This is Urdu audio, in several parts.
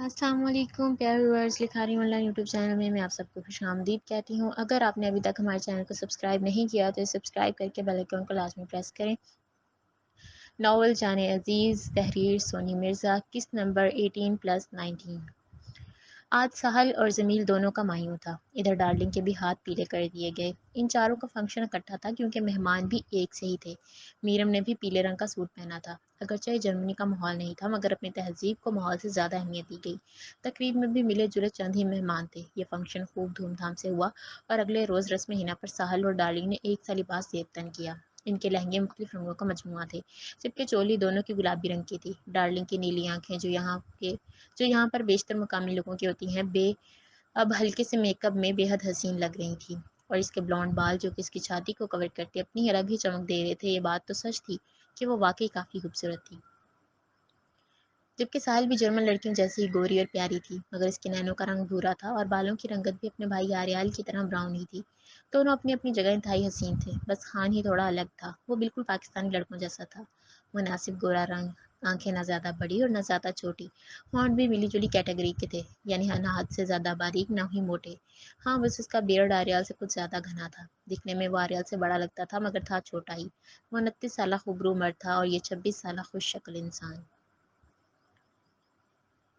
السلام علیکم پیارے ویورز، لکھاری آن لائن یوٹیوب چینل میں آپ سب کو خوش آمدید کہتی ہوں۔ اگر آپ نے ابھی تک ہمارے چینل کو سبسکرائب نہیں کیا تو سبسکرائب کر کے بیل آئیکن کو لازمی پریس کریں۔ ناول جان عزیز، تحریر سونی مرزا، قسط نمبر 18+19۔ آج ساحل اور جمیل دونوں کا مایوں تھا۔ ادھر ڈارلنگ کے بھی ہاتھ پیلے کر دیے گئے۔ ان چاروں کا فنکشن اکٹھا تھا کیونکہ مہمان بھی ایک سے ہی تھے۔ میرم نے بھی پیلے رنگ کا سوٹ پہنا تھا۔ اگرچہ جرمنی کا ماحول نہیں تھا مگر اپنی تہذیب کو ماحول سے زیادہ اہمیت دی گئی۔ تقریب میں بھی ملے جلے چند ہی مہمان تھے۔ یہ فنکشن خوب دھوم دھام سے ہوا اور اگلے روز رسم حنا پر ساحل اور ڈارلنگ نے ایک سا لباس یکتن کیا۔ ان کے لہنگے مختلف رنگوں کا مجموعہ تھے، جبکہ چولی دونوں کی گلابی رنگ کی تھی۔ ڈارلنگ کی نیلی آنکھیں جو یہاں پر بیشتر مقامی لوگوں کی ہوتی ہیں اب ہلکے سے میک اپ میں بے حد حسین لگ رہی تھی، اور اس کے بلونڈ بال جو کہ اس کی چھاتی کو کور کرتے اپنی الگ ہی چمک دے رہے تھے۔ یہ بات تو سچ تھی کہ وہ واقعی کافی خوبصورت تھی، جبکہ ساحل بھی جرمن لڑکیوں جیسی ہی گوری اور پیاری تھی، مگر اس کے نینوں کا رنگ بھورا تھا اور بالوں کی رنگت بھی اپنے بھائی آریال کی طرح براؤن ہی تھی۔ دونوں اپنی اپنی جگہ انتہائی حسین تھے، بس خان ہی تھوڑا الگ تھا۔ وہ بالکل پاکستانی لڑکوں جیسا تھا، مناسب گورا رنگ، آنکھیں نہ زیادہ بڑی اور نہ زیادہ چھوٹی، ہونٹ بھی ملی جلی کیٹیگری کے تھے، یعنی نہ حد سے زیادہ باریک نہ ہی موٹے۔ ہاں، بس اس کا بیئرڈ آریال سے کچھ زیادہ گھنا تھا۔ دکھنے میں وہ آریال سے بڑا لگتا تھا مگر تھا چھوٹا ہی۔ وہ 29 سالہ خوبرو مرد تھا اور یہ 26 سالہ خوش شکل انسان،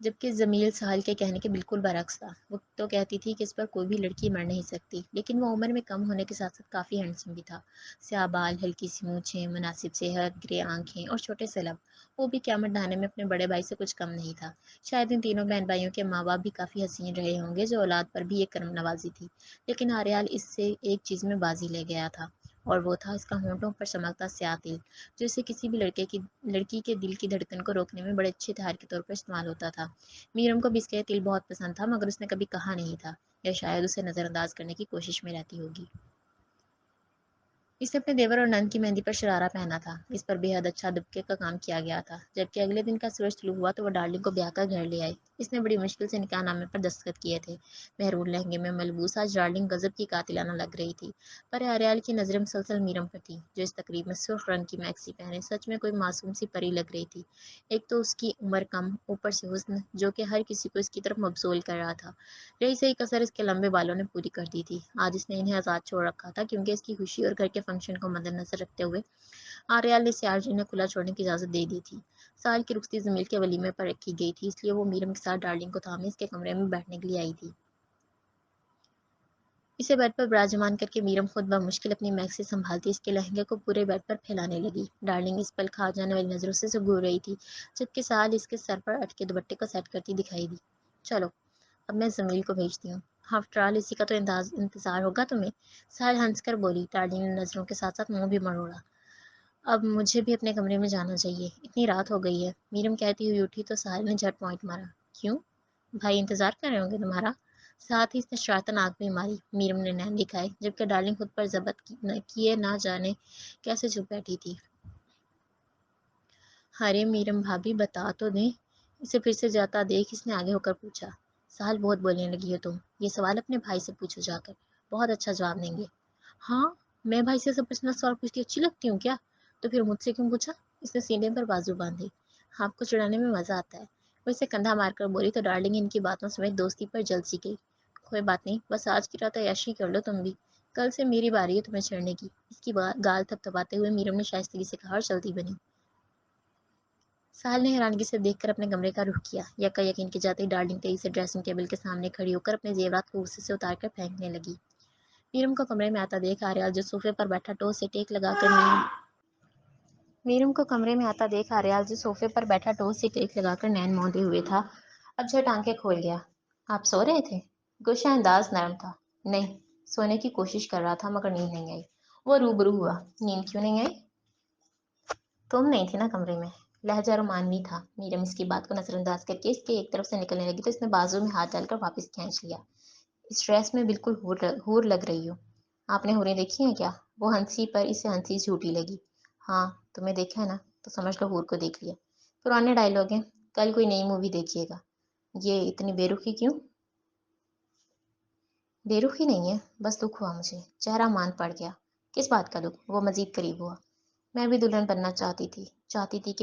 جبکہ جمیل ساحل کے کہنے کے بالکل برعکس تھا۔ وہ تو کہتی تھی کہ اس پر کوئی بھی لڑکی مر نہیں سکتی، لیکن وہ عمر میں کم ہونے کے ساتھ ساتھ کافی ہینڈسم بھی تھا۔ سیاہ بال، ہلکی سی مونچھیں، مناسب صحت، گرے آنکھیں اور چھوٹے سے لب۔ وہ بھی قیامت ڈھانے میں اپنے بڑے بھائی سے کچھ کم نہیں تھا۔ شاید ان تینوں بہن بھائیوں کے ماں باپ بھی کافی حسین رہے ہوں گے جو اولاد پر بھی ایک کرم نوازی تھی، لیکن آریال اس سے ایک چیز میں بازی لے گیا تھا، اور وہ تھا اس کا ہونٹوں پر چمکتا سیاہ تل، جو اسے کسی بھی لڑکی کے دل کی دھڑکن کو روکنے میں بڑے اچھے ہتھیار کے طور پر استعمال ہوتا تھا۔ میرم کو بھی اس کا تل بہت پسند تھا مگر اس نے کبھی کہا نہیں تھا، یا شاید اسے نظر انداز کرنے کی کوشش میں رہتی ہوگی۔ اس نے اپنے دیور اور نند کی مہندی پر شرارہ پہنا تھا۔ اس پر بے حد اچھا دبکے کا کام کیا گیا تھا۔ جبکہ اگلے دن کا سورج طلوع ہوا تو وہ ڈارلنگ کو بیاہ کر گھر لے آئی۔ اس نے بڑی مشکل سے نکاح نامے پر دستخط کیے تھے۔ مہرون لہنگے میں ملبوس آج ڈارلنگ غضب کی قاتلانہ لگ رہی تھی، پر آریال کی نظریں مسلسل میرم پر تھیں، جو اس تقریب میں سرخ رنگ کی میکسی پہنے سچ میں کوئی معصوم سی پری لگ رہی تھی۔ ایک تو اس کی عمر کم، اوپر سے حسن جو کہ ہر کسی کو اس کی طرف مبذول کر رہا تھا۔ رہی سہی کسر اس کے لمبے بالوں نے پوری کر دی تھی۔ آج اس نے انہیں آزاد چھوڑ رکھا تھا کیونکہ اس کی خوشی اور گھر کے فنکشن کو مد نظر رکھتے ہوئے آریال نے سیاج انہیں کھلا چھوڑنے کی اجازت دے دی تھی۔ سال کی رخصتی جمیل کے ولیمے پر رکھی گئی تھی، اس لیے وہ میرم کے ساتھ ڈارلنگ کو تھامے اس کے کمرے میں بیٹھنے کے لیے آئی تھی۔ اسے بیڈ پر براجمان کر کے میرم خود بمشکل اپنی میکسی سنبھالتی اس کے لہنگے کو پورے بیڈ پر پھیلانے لگی۔ ڈارلنگ اس پل کھا جانے والی نظروں سے گھور رہی تھی، جبکہ سال اس کے سر پر اٹکے دوپٹے کو سیٹ کرتی دکھائی دی۔ چلو اب میں جمیل کو بھیجتی ہوں، آفٹر آل اسی کا تو انتظار ہوگا تمہیں، سال ہنس کر بولی۔ ڈارلنگ نے نظروں کے ساتھ ساتھ منہ بھی مروڑا۔ اب مجھے بھی اپنے کمرے میں جانا چاہیے، اتنی رات ہو گئی ہے، میرم کہتی ہوئی اٹھی تو ساحل نے جھٹ پوائنٹ مارا۔ کیوں؟ بھائی انتظار کر رہے ہوں گے تمہارا؟ ساتھ ہی اس نے شرارتن آنکھ بھی ماری۔ میرم نے نین دکھائے، جبکہ ڈارلنگ خود پر ضبط کیے نہ جانے کیسے چپ بیٹھی تھی۔ ارے میرم بھابھی بتا تو دیں، اسے پھر سے جاتا دیکھ اس نے آگے ہو کر پوچھا۔ ساحل بہت بولنے لگی ہو تم، یہ سوال اپنے بھائی سے پوچھو جا کر، بہت اچھا جواب دیں گے۔ ہاں، میں بھائی سے سب پرسنل سوال پوچھتی اچھی لگتی ہوں کیا؟ تو پھر مجھ سے کیوں پوچھا؟ اس نے سینے پر بازو باندھے۔ آپ کو چڑھانے میں مزہ آتا ہے، وہ اسے کندھا مار کر بولی تو ڈارلنگ ان کی باتوں سمیت دوستی پر جل سی گئی۔ کوئی بات نہیں، بس آج کی رات عیاشی کر لو تم بھی، کل سے میری باری ہے تمہیں چھیڑنے کی۔ اس کی گال تھپ تھپاتے ہوئے میرم نے شائستگی سے کہا اور چلتی بنی۔ ساحل نے حیرانگی سے دیکھ کر اپنے کمرے کا رخ کیا۔ یکا یقین کے جاتے ہی ڈارلنگ تیزی سے ڈریسنگ ٹیبل کے سامنے کھڑی ہو کر اپنے زیورات کو غصے سے اتار کر پھینکنے لگی۔ میرم کو کمرے میں آتا دیکھ آریال جو صوفے پر بیٹھا ٹوس سے ٹیک لگا کر نین موندے ہوئے تھا، اب جھٹ آنکھیں کھول گیا۔ آپ سو رہے تھے؟ گوشہ انداز نرم تھا۔ نہیں، سونے کی کوشش کر رہا تھا مگر نیند نہیں آئی۔ وہ روبرو ہوا۔ نیند کیوں نہیں آئی؟ تم نہیں تھی نا کمرے میں۔ لہجہ رومانوی تھا۔ میرم اس کی بات کو نظر انداز کر کے اس کے ایک طرف سے نکلنے لگی تو اس نے بازو میں ہاتھ ڈال کر واپس کھینچ لیا۔ اس ڈریس میں بالکل حور لگ رہی ہو۔ آپ نے حوریں دیکھی ہیں کیا؟ وہ ہنسی پر اسے ہنسی جھوٹی لگی۔ ہاں، تمہیں دیکھا ہے نا تو سمجھ لو حور کو دیکھ لیا۔ پرانے ڈائلاگ ہیں، کل کوئی نئی مووی دیکھیے گا۔ یہ اتنی بے رخی کیوں؟ بے رخی نہیں ہے، بس دکھ ہوا مجھے، چہرہ مان پڑ گیا۔ کس بات کا دکھ؟ وہ مزید قریب ہوا۔ میں بھی دلہن بننا چاہتی تھی کہ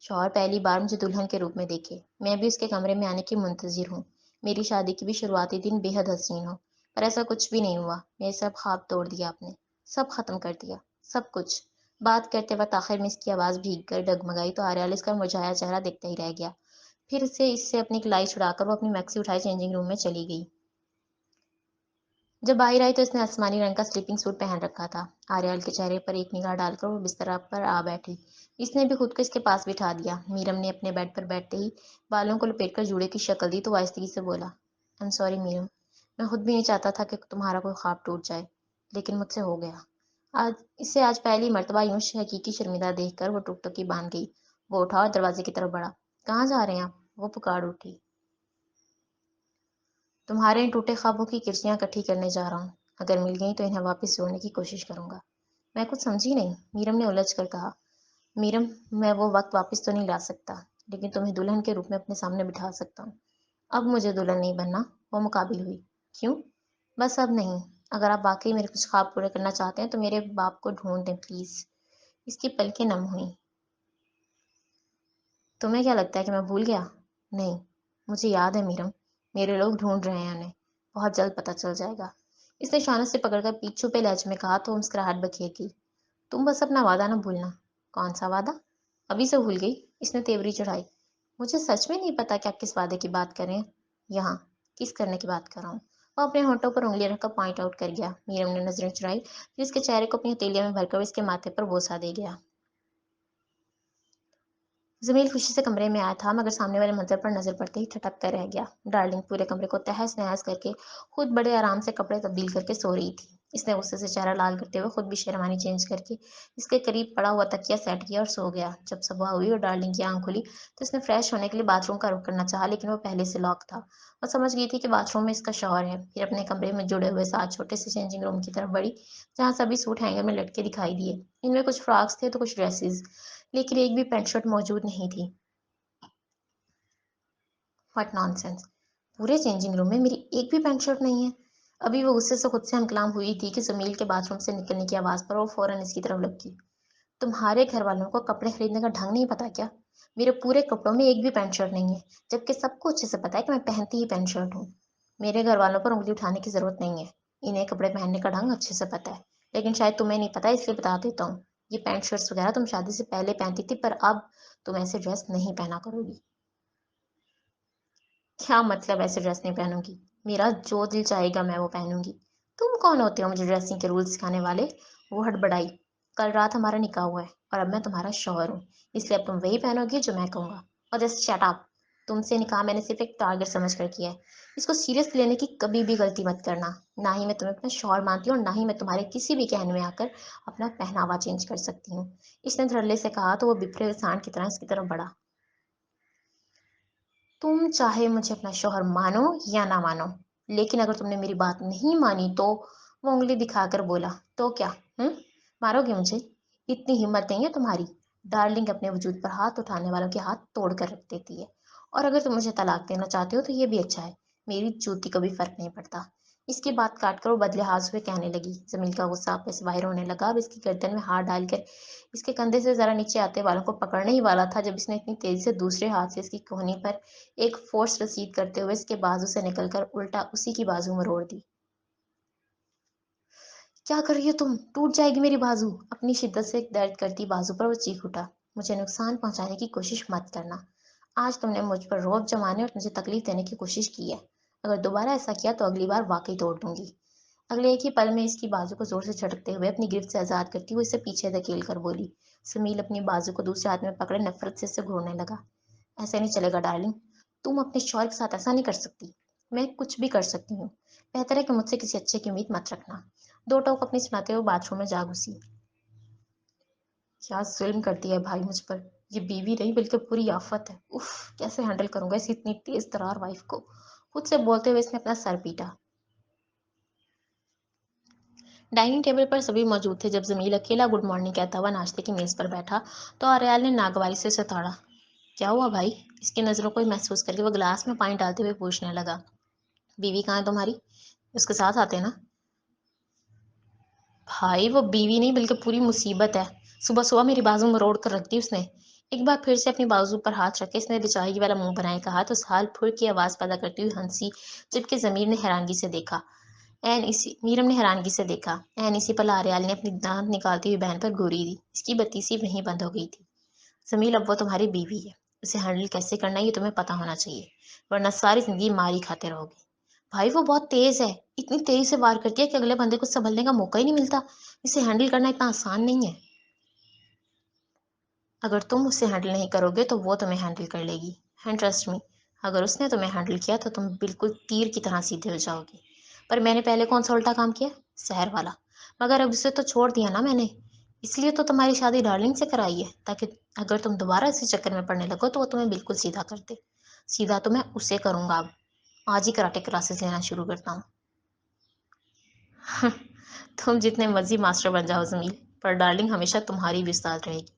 شوہر پہلی بار مجھے دلہن کے روپ میں دیکھے، میں بھی اس کے کمرے میں آنے کی منتظر ہوں، میری شادی کی بھی شروعاتی دن بے حد حسین ہو، پر ایسا کچھ بھی نہیں ہوا، میرے سب خواب توڑ دیا آپ نے، سب ختم کر دیا، سب کچھ۔ بات کرتے وقت آخر میں اس کی آواز بھیگ کر ڈگمگائی تو آریال اس کا مرجھایا چہرہ دیکھتا ہی رہ گیا، پھر اس سے اپنی کلائی چھڑا کر وہ اپنی میکسی اٹھائے چینجنگ روم میں چلی گئی۔ جب باہر آئی تو اس نے آسمانی رنگ کا سلیپنگ سوٹ پہن رکھا تھا۔ آریال کے چہرے پر ایک نگاہ ڈال کر وہ بستر پر آ بیٹھی، اس نے بھی خود کو اس کے پاس بٹھا دیا۔ میرم نے اپنے بیڈ پر بیٹھتے ہی بالوں کو لپیٹ کر جوڑے کی شکل دی تو آہستگی سے بولا، "I'm sorry میرم، میں خود بھی نہیں چاہتا تھا کہ تمہارا کوئی خواب ٹوٹ جائے، لیکن مجھ سے ہو گیا۔ آج پہلی مرتبہ یوں حقیقی شرمندہ دیکھ کر وہ ٹک ٹکی باندھ گئی۔ وہ اٹھا اور دروازے کی طرف بڑھا۔ کہاں جا رہے ہیں آپ؟ وہ پکار اٹھی۔ تمہارے ان ٹوٹے خوابوں کی کرسیاں اکٹھی کرنے جا رہا ہوں، اگر مل گئیں تو انہیں واپس جوڑنے کی کوشش کروں گا۔ میں کچھ سمجھی نہیں، میرم نے الجھ کر کہا۔ میرم، میں وہ وقت واپس تو نہیں لا سکتا، لیکن تمہیں دلہن کے روپ میں اپنے سامنے بٹھا سکتا ہوں۔ اب مجھے دلہن نہیں بننا، وہ مقابل ہوئی۔ کیوں؟ بس اب نہیں۔ اگر آپ واقعی میرے کچھ خواب پورے کرنا چاہتے ہیں تو میرے باپ کو ڈھونڈ دیں پلیز۔ اس کی پلکیں نم ہوئیں۔ تمہیں کیا لگتا ہے کہ میں بھول گیا؟ نہیں، مجھے یاد ہے میرم، میرے لوگ ڈھونڈ رہے ہیں انہیں، بہت جلد پتہ چل جائے گا۔ اس نے شانوں سے پکڑ کر پیچھ چھپے لہجے میں کہا تو وہ مسکراہٹ بکھیر گئی۔ تم بس اپنا وعدہ نہ بھولنا۔ کون سا وعدہ؟ ابھی سے بھول گئی؟ اس نے تیوری چڑھائی۔ مجھے سچ میں نہیں پتا کہ آپ کس وعدے کی بات کر رہے ہیں۔ یہاں کس کرنے کی بات کر رہا ہوں؟ وہ اپنے ہونٹوں پر انگلی رکھ کر پوائنٹ آؤٹ کر گیا۔ میرم نے نظریں چڑھائی، پھر اس کے چہرے کو اپنی ہتھیلیوں میں بھر کر اس کے ماتھے پر بوسہ دے گیا۔ جمیل خوشی سے کمرے میں آیا تھا، مگر سامنے والے منظر پر نظر پڑتے ہی ٹھٹک کر رہ گیا۔ ڈارلنگ پورے کمرے کو تہس نہس کر کے خود بڑے آرام سے کپڑے تبدیل کر کے سو رہی تھی۔ اس نے غصے سے چہرہ لال کرتے ہوئے خود بھی شیروانی چینج کر کے اس کے قریب پڑا ہوا تکیا سیٹ کیا اور سو گیا۔ جب صبح ہوئی اور ڈارلنگ کی آنکھ کھلی تو اس نے فریش ہونے کے لیے باتھ روم کا رخ کرنا چاہا، لیکن وہ پہلے سے لاک تھا۔ وہ سمجھ گئی تھی کہ باتھ روم میں اس کا شوہر ہے، پھر اپنے کمرے میں جڑے ہوئے 7 چھوٹے سے چینجنگ روم کی طرف بڑھی، جہاں سبھی سوٹ ہینگر میں لٹکے دکھائی دیے۔ ان میں کچھ فراکس تھے تو کچھ ڈریسز، لیکن ایک بھی پینٹ شرٹ موجود نہیں تھی۔ What naan sense! پورے چینجنگ روم میں میری ایک بھی پینٹ شرٹ نہیں ہے۔ ابھی وہ غصے سے خود سے ہمکلام ہوئی تھی کہ جمیل کے باتھ روم سے نکلنے کی آواز پر وہ فوراً اس کی طرف لپکی۔ تمہارے گھر والوں کو کپڑے خریدنے کا ڈھنگ نہیں پتا کیا؟ میرے پورے کپڑوں میں ایک بھی پینٹ شرٹ نہیں ہے، جبکہ سب کو اچھے سے پتا ہے کہ میں پہنتی ہی پینٹ شرٹ ہوں۔ میرے گھر والوں پر انگلی اٹھانے کی ضرورت نہیں ہے، انہیں کپڑے پہننے کا ڈھنگ اچھے سے پتا ہے، لیکن شاید تمہیں نہیں پتا، اس لیے بتا دیتا ہوں۔ یہ پینٹ شرٹس وغیرہ تم شادی سے پہلے پہنتی تھی، پر اب تم ایسے ڈریس نہیں پہنا کرو گی۔ کیا مطلب ایسے ڈریس نہیں پہنوں گی؟ میرا جو دل چاہے گا میں وہ پہنوں گی۔ تم کون ہوتے ہو مجھے ڈریسنگ کے رولز سکھانے والے؟ وہ ہڑبڑائی۔ کل رات ہمارا نکاح ہوا ہے اور اب میں تمہارا شوہر ہوں، اس لیے اب تم وہی پہنو گی جو میں کہوں گا۔ اور جسٹ شٹ اپ! تم سے نکاح میں نے صرف ایک ٹارگٹ سمجھ کر کیا ہے، اس کو سیریس لینے کی کبھی بھی غلطی مت کرنا۔ نہ ہی میں تمہیں اپنا شوہر مانتی ہوں اور نہ ہی میں تمہارے کسی بھی کہنے میں آ کر اپنا پہناوا چینج کر سکتی ہوں۔ اس نے دھڑلے سے کہا تو وہ بپھرے ہوئے سانڈ کی طرح اس کی طرف بڑھا۔ تم چاہے مجھے اپنا شوہر مانو یا نہ مانو، لیکن اگر تم نے میری بات نہیں مانی تو… وہ انگلی دکھا کر بولا۔ تو کیا؟ مارو گے مجھے؟ اتنی ہمت نہیں ہے تمہاری؟ ڈارلنگ اپنے وجود پر ہاتھ اٹھانے والوں کے ہاتھ توڑ کر رکھ دیتی ہے، اور اگر تم مجھے طلاق دینا چاہتے ہو تو یہ بھی اچھا ہے، میری جوتی کو بھی فرق نہیں پڑتا۔ اس کی بات کاٹ کر وہ بدلے ہاتھ ہوئے کہنے لگی۔ زمین کا غصہ اپنے سے باہر ہونے لگا، اب اس کی گردن میں ہاتھ ڈال کر اس کے کندھے سے ذرا نیچے آتے والوں کو پکڑنے ہی والا تھا، جب اس نے اتنی تیزی سے دوسرے ہاتھ سے اس کی کوہنی پر ایک فورس رسید کرتے ہوئے اس کے بازو سے نکل کر الٹا اسی کی بازو میں روڑ دی۔ کیا کر رہی ہو تم؟ ٹوٹ جائے گی میری بازو! اپنی شدت سے درد کرتی بازو پر وہ چیخ اٹھا۔ مجھے نقصان پہنچانے کی کوشش مت کرنا۔ آج تم نے مجھ پر رعب جمانے اور مجھے تکلیف دینے کی کوشش کی ہے، اگر دوبارہ ایسا کیا تو اگلی بار واقعی توڑ دوں گی۔ اگلے ایک ہی پل میں اس کی بازو کو زور سے جھٹکتے ہوئے اپنی گرفت سے آزاد کرتی ہوئے اسے پیچھے دھکیل کر بولی۔ سمیل اپنی بازو کو دوسرے ہاتھ میں پکڑے نفرت سے اسے گھورنے لگا۔ ایسے نہیں چلے گا ڈارلنگ، تم اپنے شوہر کے ساتھ ایسا نہیں کر سکتی۔ میں کچھ بھی کر سکتی ہوں، بہتر ہے کہ مجھ سے کسی اچھے کی امید مت رکھنا۔ دو ٹوک اپنی سناتے ہوئے باتھ روم میں جا گھسی۔ کیا ظلم کرتی ہے بھائی مجھ پر! یہ بیوی نہیں بلکہ پوری آفت ہے۔ اف! کیسے ہینڈل کروں گا اس اتنی تیز ترار وائف کو؟ خود سے بولتے ہوئے اس نے اپنا سر پیٹا۔ ڈائننگ ٹیبل پر سبھی موجود تھے۔ جب جمیل اکیلا گڈ مارننگ کہتا ہوا ناشتے کی میز پر بیٹھا تو آریال نے ناگواری سے اسے توڑا۔ کیا ہوا بھائی؟ اس کی نظروں کو محسوس کر کے وہ گلاس میں پانی ڈالتے ہوئے پوچھنے لگا۔ بیوی کہاں ہے تمہاری؟ اس کے ساتھ آتے نا؟ بھائی وہ بیوی نہیں بلکہ پوری مصیبت ہے، صبح صبح میری بازو مروڑ کر رکھ دی اس نے۔ ایک بار پھر سے اپنی بازو پر ہاتھ رکھ کے اس نے بےچاری والا منہ بنائے کہا تو سال پھر کی آواز پیدا کرتی ہوئی ہنسی، جبکہ ضمیر نے حیرانگی سے دیکھا۔ میرم نے حیرانگی سے دیکھا۔ اسی پل آریال نے اپنی دانت نکالتی ہوئی بہن پر گوری دی۔ اس کی بتیسی وہیں بند ہو گئی تھی۔ زمیل، اب وہ تمہاری بیوی ہے، اسے ہینڈل کیسے کرنا ہے یہ تمہیں پتا ہونا چاہیے، ورنہ ساری زندگی ماری کھاتے رہو گے۔ بھائی وہ بہت تیز ہے، اتنی تیزی سے وار کرتی ہے کہ اگلے بندے کو سنبھلنے کا موقع ہی نہیں ملتا۔ اسے ہینڈل کرنا اتنا آسان نہیں ہے۔ اگر تم اسے ہینڈل نہیں کرو گے تو وہ تمہیں ہینڈل کر لے گی، اینڈ ٹرسٹ می، اگر اس نے تمہیں ہینڈل کیا تو تم بالکل تیر کی طرح سیدھے ہو جاؤ گے۔ پر میں نے پہلے کون سا الٹا کام کیا؟ سحر والا۔ مگر اب اسے تو چھوڑ دیا نا میں نے، اس لیے تو تمہاری شادی ڈارلنگ سے کرائی ہے، تاکہ اگر تم دوبارہ اسی چکر میں پڑنے لگو تو وہ تمہیں بالکل سیدھا کر دے۔ سیدھا تو میں اسے کروں گا اب، آج ہی کراٹے کلاسز لینا شروع کرتا ہوں۔ تم جتنے مرضی ماسٹر بن جاؤ زمیل، پر ڈارلنگ ہمیشہ تمہاری بھی استاد رہے گی۔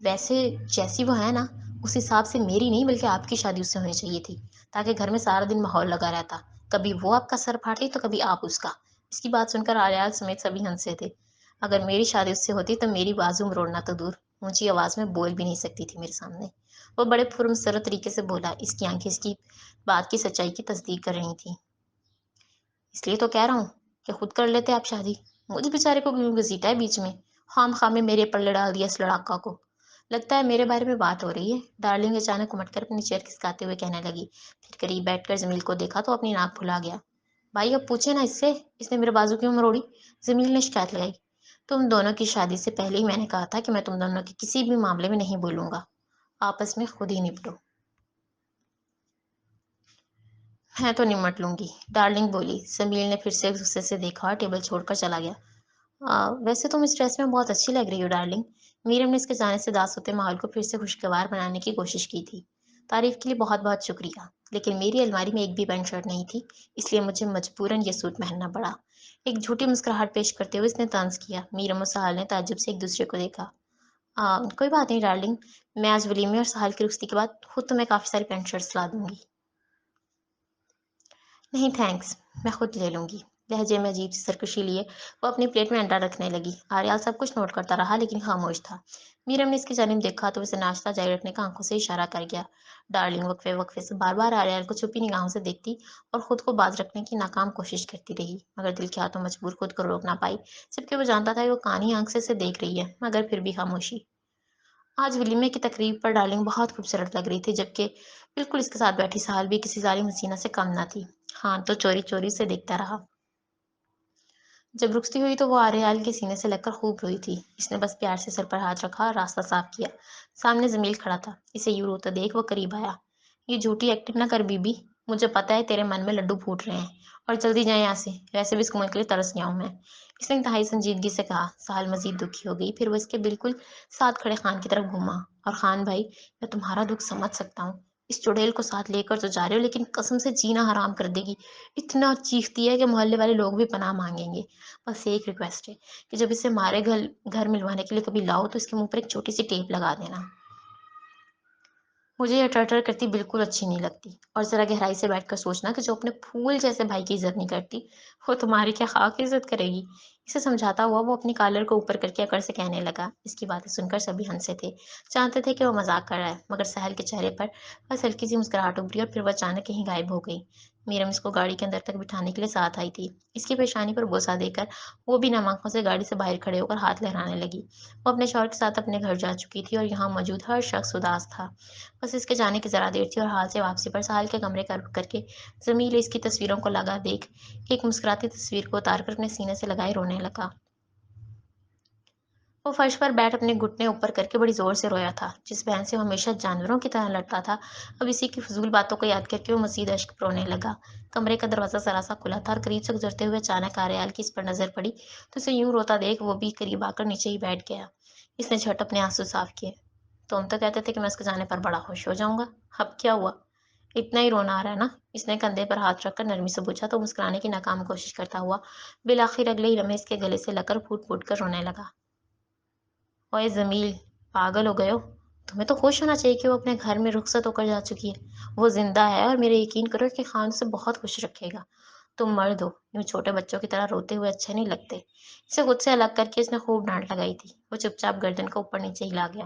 ویسے جیسی وہ ہے نا، اس حساب سے میری نہیں بلکہ آپ کی شادی اس سے ہونی چاہیے تھی، تاکہ گھر میں سارا دن ماحول لگا رہتا، کبھی وہ آپ کا سر پھاڑتی تو کبھی آپ اس کا۔ اس کی بات سن کر آریال سمیت سبھی ہنسے تھے۔ اگر میری شادی اس سے ہوتی تو میری بازو مروڑنا تو دور، اونچی آواز میں بول بھی نہیں سکتی تھی میرے سامنے۔ وہ بڑے پرمسرت طریقے سے بولا، اس کی آنکھیں اس کی بات کی سچائی کی تصدیق کر رہی تھیں۔ اس لیے تو کہہ رہا ہوں کہ خود کر لیتے آپ شادی، مجھے بیچارے کو کیوں گھسیٹا ہے بیچ میں؟ خام خام میں میرے پلے ڈال دیا اس لڑاکا کو۔ لگتا ہے میرے بارے میں بات ہو رہی ہے، ڈارلنگ اچانک امٹ کر اپنی چیئر کھسکاتے ہوئے کہنے لگی۔ پھر قریب بیٹھ کر زمیل کو دیکھا تو اپنی ناک پھلا گیا۔ بھائی اب پوچھے نا اس نے میرے بازو کیوں مروڑی؟ زمیل نے شکایت لگائی۔ تم دونوں کی شادی سے پہلے ہی میں نے کہا تھا کہ میں تم دونوں کے کسی بھی معاملے میں نہیں بولوں گا، آپس میں خود ہی نپٹو۔ میں تو نمٹ لوں گی، ڈارلنگ بولی۔ زمیل نے پھر سے غصے سے دیکھا اور ٹیبل چھوڑ کر چلا گیا۔ ویسے تم اس ڈریس میں بہت اچھی لگ رہی ہو ڈارلنگ۔ میرم نے اس کے جانے سے اداس ہوتے ماحول کو پھر سے خوشگوار بنانے کی کوشش کی تھی۔ تعریف کے لیے بہت بہت شکریہ، لیکن میری الماری میں ایک بھی پینٹ شرٹ نہیں تھی، اس لیے مجھے مجبوراً یہ سوٹ پہننا پڑا۔ ایک جھوٹی مسکراہٹ پیش کرتے ہوئے اس نے طنز کیا۔ میرم اور سہال نے تعجب سے ایک دوسرے کو دیکھا۔ کوئی بات نہیں ڈارلنگ، میں آج ولیمے اور سہال کی رخصتی کے بعد خود تمہیں کافی ساری پینٹ شرٹس لا دوں گی۔ نہیں تھینکس، میں خود لے لوں گی۔ لہجے میں عجیب سی سرکشی لیے وہ اپنی پلیٹ میں انڈا رکھنے لگی۔ آریال سب کچھ نوٹ کرتا رہا لیکن خاموش تھا۔ میرم نے اس کی جانب دیکھا تو اسے ناشتہ جاری رکھنے کا آنکھوں سے اشارہ کر گیا۔ ڈارلنگ وقفے وقفے سے بار بار آریال کو چھپی نگاہوں سے دیکھتی اور خود کو باز رکھنے کی ناکام کوشش کرتی رہی، مگر دل کے ہاتھوں مجبور خود کو روک نہ پائی، جبکہ وہ جانتا تھا کہ وہ کانی آنکھ سے اسے دیکھ رہی ہے، مگر پھر بھی خاموشی۔ آج ولیمے کی تقریب پر ڈارلنگ بہت خوبصورت لگ رہی تھی، جبکہ بالکل اس کے ساتھ بیٹھی سہال بھی کسی ظالم حسینہ سے کم نہ تھی۔ ہاں تو چوری چوری سے دیکھتا رہا۔ جب رخصتی ہوئی تو وہ آریال کے سینے سے لگ کر خوب روئی تھی۔ اس نے بس پیار سے سر پر ہاتھ رکھا اور راستہ صاف کیا۔ سامنے زمیل کھڑا تھا، اسے یوں روتا دیکھ وہ قریب آیا۔ یہ جھوٹی ایکٹنگ نہ کر بی بی، مجھے پتا ہے تیرے من میں لڈو پھوٹ رہے ہیں، اور جلدی جائیں یہاں سے، ویسے بھی اس کمل کے لیے ترس گیا ہوں میں۔ اس نے انتہائی سنجیدگی سے کہا۔ سہال مزید دکھی ہو گئی، پھر وہ اس کے بالکل ساتھ کھڑے خان کی طرف گھوما۔ اور خان بھائی، میں تمہارا دکھ سمجھ سکتا ہوں، اس چڑیل کو ساتھ لے کر تو جا رہے ہو لیکن قسم سے جینا حرام کر دے گی، اتنا چیختی ہے کہ محلے والے لوگ بھی پناہ مانگیں گے۔ بس ایک ریکویسٹ ہے کہ جب اسے ہمارے گھر ملوانے کے لیے کبھی لاؤ تو اس کے منہ پر ایک چھوٹی سی ٹیپ لگا دینا۔ مجھے یہ ٹرٹر کرتی بالکل اچھی نہیں لگتی، اور ذرا گہرائی سے بیٹھ کر سوچنا کہ جو اپنے پھول جیسے بھائی کی عزت نہیں کرتی وہ تمہاری کیا خاک عزت کرے گی۔ اسے سمجھاتا ہوا وہ اپنی کالر کو اوپر کر کے اکڑ سے کہنے لگا۔ اس کی باتیں سن کر سبھی ہنسے تھے، جانتے تھے کہ وہ مذاق کر رہا ہے، مگر سہل کے چہرے پر بس ہلکی سی مسکراہٹ ابھری اور پھر وہ اچانک کہیں غائب ہو گئی۔ میرم اس کو گاڑی کے اندر تک بٹھانے کے لیے ساتھ آئی تھی۔ اس کی پیشانی پر بوسہ دے کر وہ بھی نم آنکھوں سے گاڑی سے باہر کھڑے ہو کر ہاتھ لہرانے لگی۔ وہ اپنے شوہر کے ساتھ اپنے گھر جا چکی تھی اور یہاں موجود ہر شخص اداس تھا۔ بس اس کے جانے کی ذرا دیر تھی اور حال سے واپسی پر سہال کے کمرے کا رخ کر کے زمیل اس کی تصویروں کو لگا دیکھ ایک مسکراتی تصویر کو اتار کر اپنے سینے سے لگائے رونے لگا۔ وہ فرش پر بیٹھ اپنے گھٹنے اوپر کر کے بڑی زور سے رویا تھا۔ جس بہن سے وہ ہمیشہ جانوروں کی طرح لڑتا تھا، اب اسی کی فضول باتوں کو یاد کر کے وہ مزید اشک رونے لگا۔ کمرے کا دروازہ ذرا سا کھلا تھا اور قریب سے گزرتے ہوئے اچانک آریال کی اس پر نظر پڑی تو اسے یوں روتا دیکھ وہ بھی قریب آ کر نیچے ہی بیٹھ گیا۔ اس نے جھٹ اپنے آنسو صاف کیے۔ تم تو کہتے تھے کہ میں اس کے جانے پر بڑا خوش ہو جاؤں گا، اب کیا ہوا؟ اتنا ہی رونا آ رہا ہے نا؟ اس نے کندھے پر ہاتھ رکھ کر نرمی سے پوچھا تو مسکرانے کی ناکام کوشش کرتا ہوا بالآخر اگلے ہی لمحے اس کے گلے سے لگ کر پھوٹ پھوٹ کر رونے لگا۔ اوئے زمیل، پاگل ہو گئے ہو؟ تمہیں تو خوش ہونا چاہیے کہ وہ اپنے گھر میں رخصت ہو کر جا چکی ہے۔ وہ زندہ ہے اور میرے یقین کرو کہ خان اسے بہت خوش رکھے گا۔ تم مرد ہو، یوں چھوٹے بچوں کی طرح روتے ہوئے اچھے نہیں لگتے۔ اسے خود سے الگ کر کے اس نے خوب ڈانٹ لگائی تھی۔ وہ چپ چاپ گردن کو اوپر نیچے ہلا گیا۔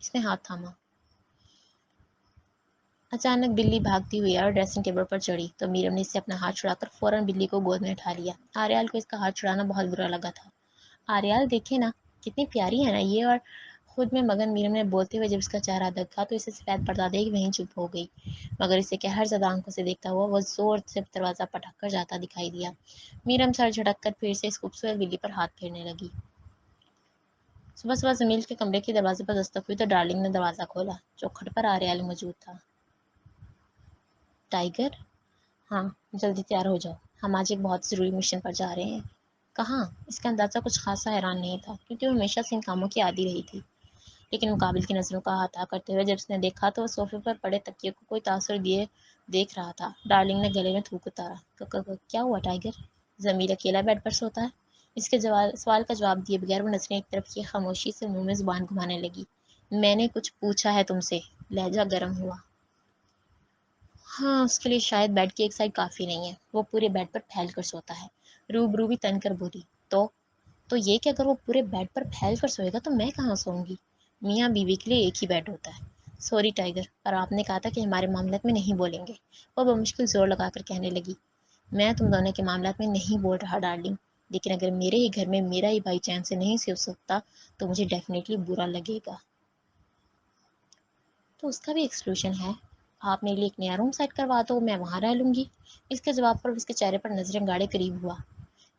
اس نے ہاتھ تھاما۔ اچانک بلی بھاگتی ہوئی اور ڈریسنگ ٹیبل پر چڑھی تو میرم نے اس سے اپنا ہاتھ چھڑا کر فوراً بلی کو گود میں اٹھا لیا۔ آریال کو اس کا ہاتھ چھڑانا بہت برا لگا تھا۔ آریال دیکھے نا کتنی پیاری ہے نا یہ، اور خود میں مگن میرم نے بولتے ہوئے جب اس کا چہرہ دکھا تو اسے سفید پردہ دیکھ وہیں چپ ہو گئی، مگر اسے قہر زدہ آنکھوں سے دیکھتا ہوا وہ زور سے دروازہ پٹک کر جاتا دکھائی دیا۔ میرم سر جھٹک کر پھر سے اس خوبصورت بلی پر ہاتھ پھیرنے لگی۔ صبح صبح زمیل کے کمرے کے دروازے پر دستک ہوئی تو ڈارلنگ نے دروازہ کھولا۔ چوکھٹ پر آریال موجود تھا۔ ٹائیگر؟ ہاں، جلدی تیار ہو جاؤ، ہم آج ایک بہت ضروری مشن پر جا رہے ہیں۔ کہاں؟ اس کا اندازہ کچھ خاصا حیران نہیں تھا کیونکہ وہ ہمیشہ سے ان کاموں کی عادی رہی تھی، لیکن مقابل کی نظروں کا احاطہ کرتے ہوئے جب اس نے دیکھا تو وہ صوفے پر پڑے تکیے کو کوئی تاثر دیے دیکھ رہا تھا۔ ڈارلنگ نے گلے میں تھوک اتارا۔ کیا ہوا ٹائیگر؟ ضمیل اکیلا بیڈ پر سوتا ہے؟ اس کے سوال کا جواب دیے بغیر وہ نظریں ایک طرف کی خاموشی سے منہ میں زبان گھمانے لگی۔ میں نے کچھ پوچھا ہے تم سے، لہجہ گرم ہوا۔ ہاں، اس کے لیے شاید بیڈ کی ایک سائڈ کافی نہیں ہے، وہ پورے بیڈ پر پھیل کر سوتا ہے۔ روبرو بھی تن کر بولی۔ تو یہ کہ اگر وہ پورے بیڈ پر پھیل کر سوئے گا تو میں کہاں سوؤں گی؟ میاں بیوی کے لیے ایک ہی بیڈ ہوتا ہے۔ سوری ٹائیگر، پر آپ نے کہا تھا کہ ہمارے معاملات میں نہیں بولیں گے، وہ بمشکل زور لگا کر کہنے لگی۔ میں تم دونوں کے معاملات میں نہیں بول رہا ڈارلنگ، لیکن اگر میرے ہی گھر میں میرا ہی بھائی چین سے نہیں سو سکتا تو مجھے ڈیفینیٹلی برا لگے گا۔ تو اس کا بھی ایک سلوشن ہے، آپ میرے لیے ایک نیا روم سیٹ کروا دو، میں وہاں رہ لوں گی۔ اس کے جواب پر اس کے چہرے پر نظریں گاڑے قریب ہوا۔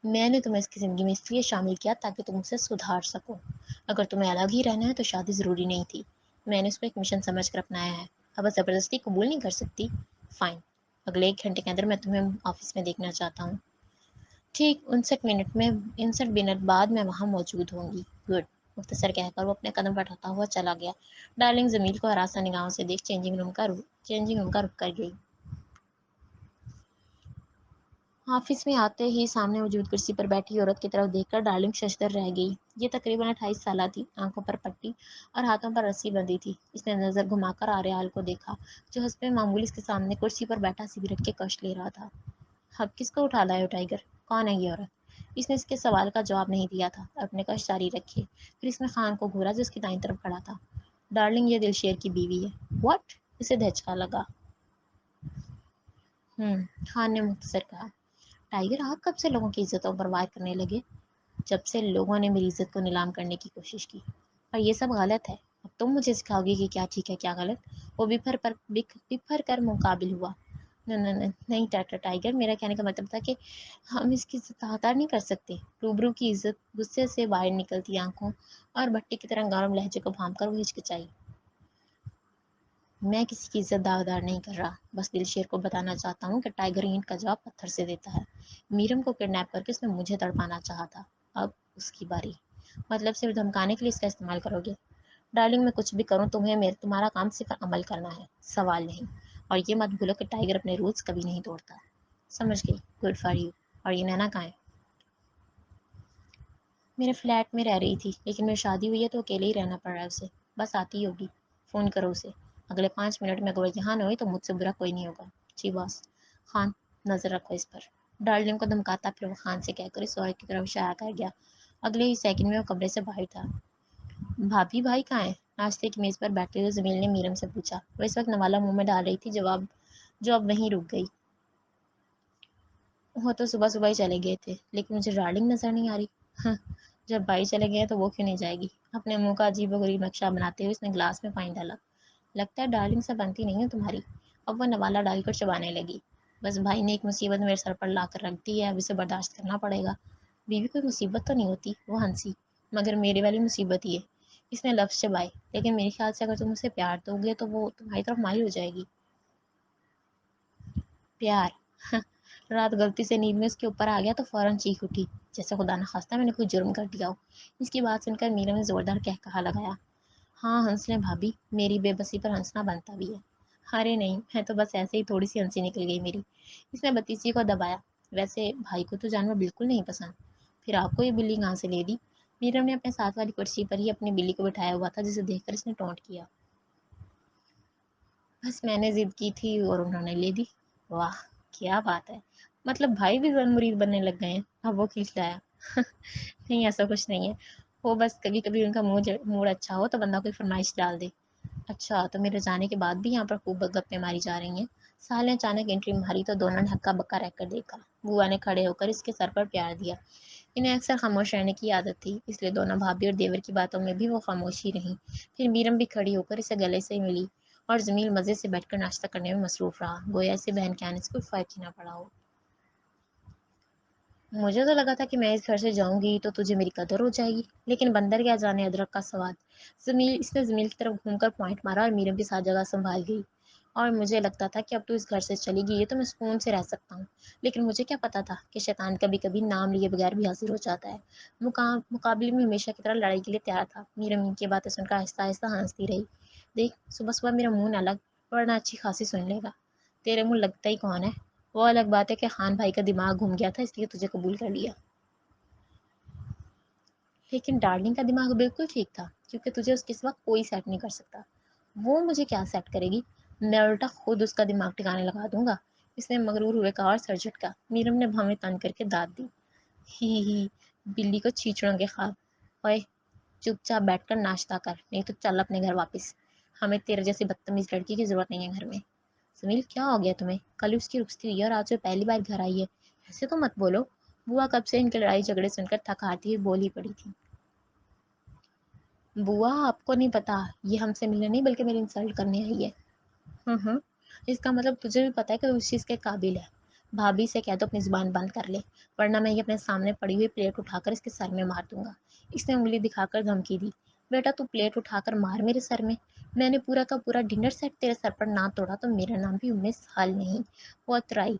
میں نے تمہیں اس کی زندگی میں اس لیے شامل کیا تاکہ تم اسے سدھار سکو۔ اگر تمہیں الگ ہی رہنا ہے تو شادی ضروری نہیں تھی، میں نے اس کو ایک مشن سمجھ کر اپنایا ہے۔ اب زبردستی قبول نہیں کر سکتی؟ فائن، اگلے 1 گھنٹے کے اندر میں تمہیں آفس میں دیکھنا چاہتا ہوں۔ ٹھیک 59 منٹ بعد میں وہاں موجود ہوں گی۔ گڈ، مختصر کہہ کر وہ اپنے قدم بڑھاتا ہوا چلا گیا۔ ڈارلنگ زمیل کو ہراساں نگاہوں سے دیکھ چینجنگ روم کا رخ کر گئی۔ آفس میں آتے ہی سامنے موجود کرسی پر بیٹھی عورت کی طرف دیکھ کر ڈارلنگ ششدر رہ گئی۔ یہ تقریباً 28 سالہ تھی، آنکھوں پر پٹی اور ہاتھوں پر رسی بندھی تھی۔ اس نے نظر گھما کر آریال کو دیکھا جو حسب معمول اس کے سامنے کرسی پر بیٹھا سگریٹ کے کش لے رہا تھا۔ اب کس کو اٹھا لائے ہو ٹائیگر؟ کون ہے یہ عورت؟ اس نے اس کے سوال کا جواب نہیں دیا تھا اور اپنے کش جاری رکھے۔ پھر اس نے خان کو گھورا جو اس کی دائیں طرف کھڑا تھا۔ ڈارلنگ، یہ دلشیر کی بیوی ہے۔ واٹ؟ اسے دھچکا لگا۔ خان نے مختصر کہا۔ ٹائیگر، آپ کب سے لوگوں کی عزتوں پر وار کرنے لگے؟ جب سے لوگوں نے میری عزت کو نیلام کرنے کی کوشش کی، اور یہ سب غلط ہے۔ اب تم مجھے سکھاؤ گی کہ کیا ٹھیک ہے کیا غلط؟ وہ بکھر کر مقابل ہوا۔ نہیں ٹائیگر، میرا کہنے کا مطلب تھا کہ ہم اس کی عزت تعطیل نہیں کر سکتے۔ روبرو کی عزت غصے سے باہر نکلتی آنکھوں اور بھٹی کی طرح گرم لہجے کو بھانپ کر وہ ہچکچائی۔ میں کسی کی عزت داغدار نہیں کر رہا، بس دلشیر کو بتانا چاہتا ہوں کہ ٹائیگر اینٹ کا جواب پتھر سے دیتا ہے۔ میرم کو کڈنیپ کر کے اس نے مجھے تڑپانا چاہا تھا، اب اس کی باری۔ مطلب صرف دھمکانے کے لیے اس کا استعمال کرو گے؟ ڈارلنگ، میں کچھ بھی کروں تمہارا کام صرف عمل کرنا ہے، سوال نہیں۔ اور یہ مت بھولو کہ ٹائیگر اپنے رولز کبھی نہیں توڑتا۔ سمجھ گئی؟ Good for you. اور یہ نینا کہاں ہے؟ میرے فلیٹ میں رہ رہی تھی، لیکن میری شادی ہوئی ہے تو اکیلے ہی رہنا پڑ رہا ہے اسے۔ بس آتی ہوگی، فون کرو اسے۔ اگلے 5 منٹ میں اگر وہ یہاں نہ ہوئی تو مجھ سے برا کوئی نہیں ہوگا۔ جی باس۔ خان، نظر رکھو اس پر۔ ڈارلنگ کو دھمکاتا پھر وہ خان سے کہہ کر اس عورت کی طرف اشارہ کر گیا۔ اگلے ہی سیکنڈ میں وہ کمرے سے باہر تھا۔ بھابھی بھائی کہاں ہے؟ ناشتے کی میز پر بیٹھے ہوئے زمیل نے میرم سے پوچھا۔ وہ اس وقت نوالا منہ میں ڈال رہی تھی، جو اب وہیں رک گئی۔ وہ تو صبح صبح ہی چلے گئے تھے، لیکن مجھے ڈارلنگ نظر نہیں آ رہی۔ ہاں، جب بھائی چلے گئے تو وہ کیوں نہیں جائے گی؟ اپنے منہ کا عجیب و غریب نقشہ بناتے ہوئے اس نے گلاس میں پانی ڈالا۔ لگتا ہے ڈارلنگ سے بنتی نہیں ہے تمہاری۔ اب وہ نوالا ڈال کر چبانے لگی۔ بس بھائی نے ایک مصیبت میرے سر پر لا کر رکھ دی ہے، اب اسے برداشت کرنا پڑے گا۔ بیوی کوئی مصیبت تو نہیں ہوتی، وہ ہنسی۔ مگر میری والی مصیبت ہی ہے۔ اس نے لفظ چبائے۔ لیکن میرے خیال سے اگر تم اسے پیار دو گے تو وہ تمہاری طرف مائل ہو جائے گی۔ پیار؟ رات غلطی سے نیند میں اس کے اوپر آ گیا تو فوراً چیخ اٹھی جیسے خدا نخواستہ میں نے کوئی جرم کر دیا ہو۔ اس کی بات سن کر میرا نے زوردار قہقہا لگایا۔ ہاں ہنس لیں بھابھی، میری بے بسی پر ہنسنا بنتا بھی ہے۔ ارے نہیں، میں تو بس ایسے ہی تھوڑی سی ہنسی نکل گئی میری۔ اس نے بتیسی کو دبایا۔ ویسے بھائی کو تو جانور بالکل نہیں پسند، پھر آپ کو یہ بلی کہاں سے لے دی؟ میرم نے اپنے ساتھ والی کرسی پر ہی اپنی بلی کو بٹھایا ہوا تھا جسے دیکھ کر اس نے ٹونٹ کیا۔ بس میں نے ضد کی تھی اور انہوں نے لے دی۔ واہ کیا بات ہے، مطلب بھائی بھی زن مرید بننے لگ گئے ہیں؟ اب وہ کھچ لایا۔ نہیں ایسا کچھ نہیں ہے، وہ بس کبھی کبھی ان کا موڈ اچھا ہو تو بندہ کوئی فرمائش ڈال دے۔ اچھا، تو میرے جانے کے بعد بھی یہاں پر خوب گپیں ماری جا رہی ہیں؟ سال نے اچانک انٹری ماری تو دونوں نے ہکا بکا رہ کر دیکھا۔ بوا نے کھڑے ہو کر اس کے سر پر پیار دیا۔ انہیں اکثر خاموش رہنے کی عادت تھی، اس لیے دونوں بھابھی اور دیور کی باتوں میں بھی وہ خاموش ہی رہیں۔ پھر میرم بھی کھڑی ہو کر اسے گلے سے ملی اور جمیل مزے سے بیٹھ کر ناشتہ کرنے میں مصروف رہا، گویا اسے بہن کے آنے سے کوئی فرق ہی نہ پڑا ہو۔ مجھے تو لگا تھا کہ میں اس گھر سے جاؤں گی تو تجھے میری قدر ہو جائے گی، لیکن بندر کیا جانے ادرک کا سواد۔ اس نے زمیل کی طرف گھوم کر پوائنٹ مارا اور میرم کے ساتھ جگہ سنبھال گئی۔ اور مجھے لگتا تھا کہ اب تو اس گھر سے چلی گئی ہے تو میں سکون سے رہ سکتا ہوں، لیکن مجھے کیا پتا تھا کہ شیطان کبھی کبھی نام لیے بغیر بھی حاضر ہو جاتا ہے۔ مقابلے میں ہمیشہ کی طرح لڑائی کے لیے تیار تھا۔ میرم ان کی باتیں سن کر آہستہ آہستہ ہنستی رہی۔ دیکھ، صبح صبح میرا منہ نہ لگ، ورنہ اچھی خاصی سن لے گا۔ تیرے منہ لگتا ہی کون ہے؟ وہ الگ بات ہے کہ خان بھائی کا دماغ گھوم گیا تھا اس لیے تجھے قبول کر لیا، لیکن ڈارلنگ کا دماغ بالکل ٹھیک تھا، کیونکہ تجھے اس کے سوا کوئی سیٹ نہیں کر سکتا۔ وہ مجھے کیا سیٹ کرے گی؟ میں الٹا خود اس کا دماغ ٹھکانے لگا دوں گا، اس نے مغرور ہوئے کہا اور سر جھٹکا۔ میرم نے بھویں تن کر کے داد دی۔ ہی، بلی کو چیچڑوں کے خواب۔ اوئے، چپ چاپ بیٹھ کر ناشتہ کر، نہیں تو چل اپنے گھر واپس۔ ہمیں تیرے جیسی بدتمیز لڑکی کی ضرورت نہیں ہے گھر میں۔ سمیل، کیا ہو گیا تمہیں؟ کل اس کی رخصتی ہوئی ہے اور آج وہ پہلی بار گھر آئی ہے، ایسے تو مت بولو۔ بوا کب سے ان کے لڑائی جھگڑے سن کر تھک ہارتی ہوئی بول ہی پڑی تھی۔ بوا، آپ کو نہیں پتا، یہ ہم سے ملنے نہیں بلکہ میری انسلٹ کرنے آئی ہے۔ ہوں، اس کا مطلب تجھے بھی پتا ہے کہ وہ اس چیز کے قابل ہے۔ بھابھی سے کہہ دو اپنی زبان بند کر لے، ورنہ میں یہ اپنے سامنے پڑی ہوئی پلیٹ اٹھا کر اس کے سر میں مار دوں گا۔ اس نے انگلی دکھا کر دھمکی دی۔ بیٹا، تو پلیٹ اٹھا کر مار میرے سر میں نے پورا کا پورا ڈنر سیٹ تیرے سر پر نہ توڑا تو میرا نام بھی ام سہل نہیں۔ وہ اترائی۔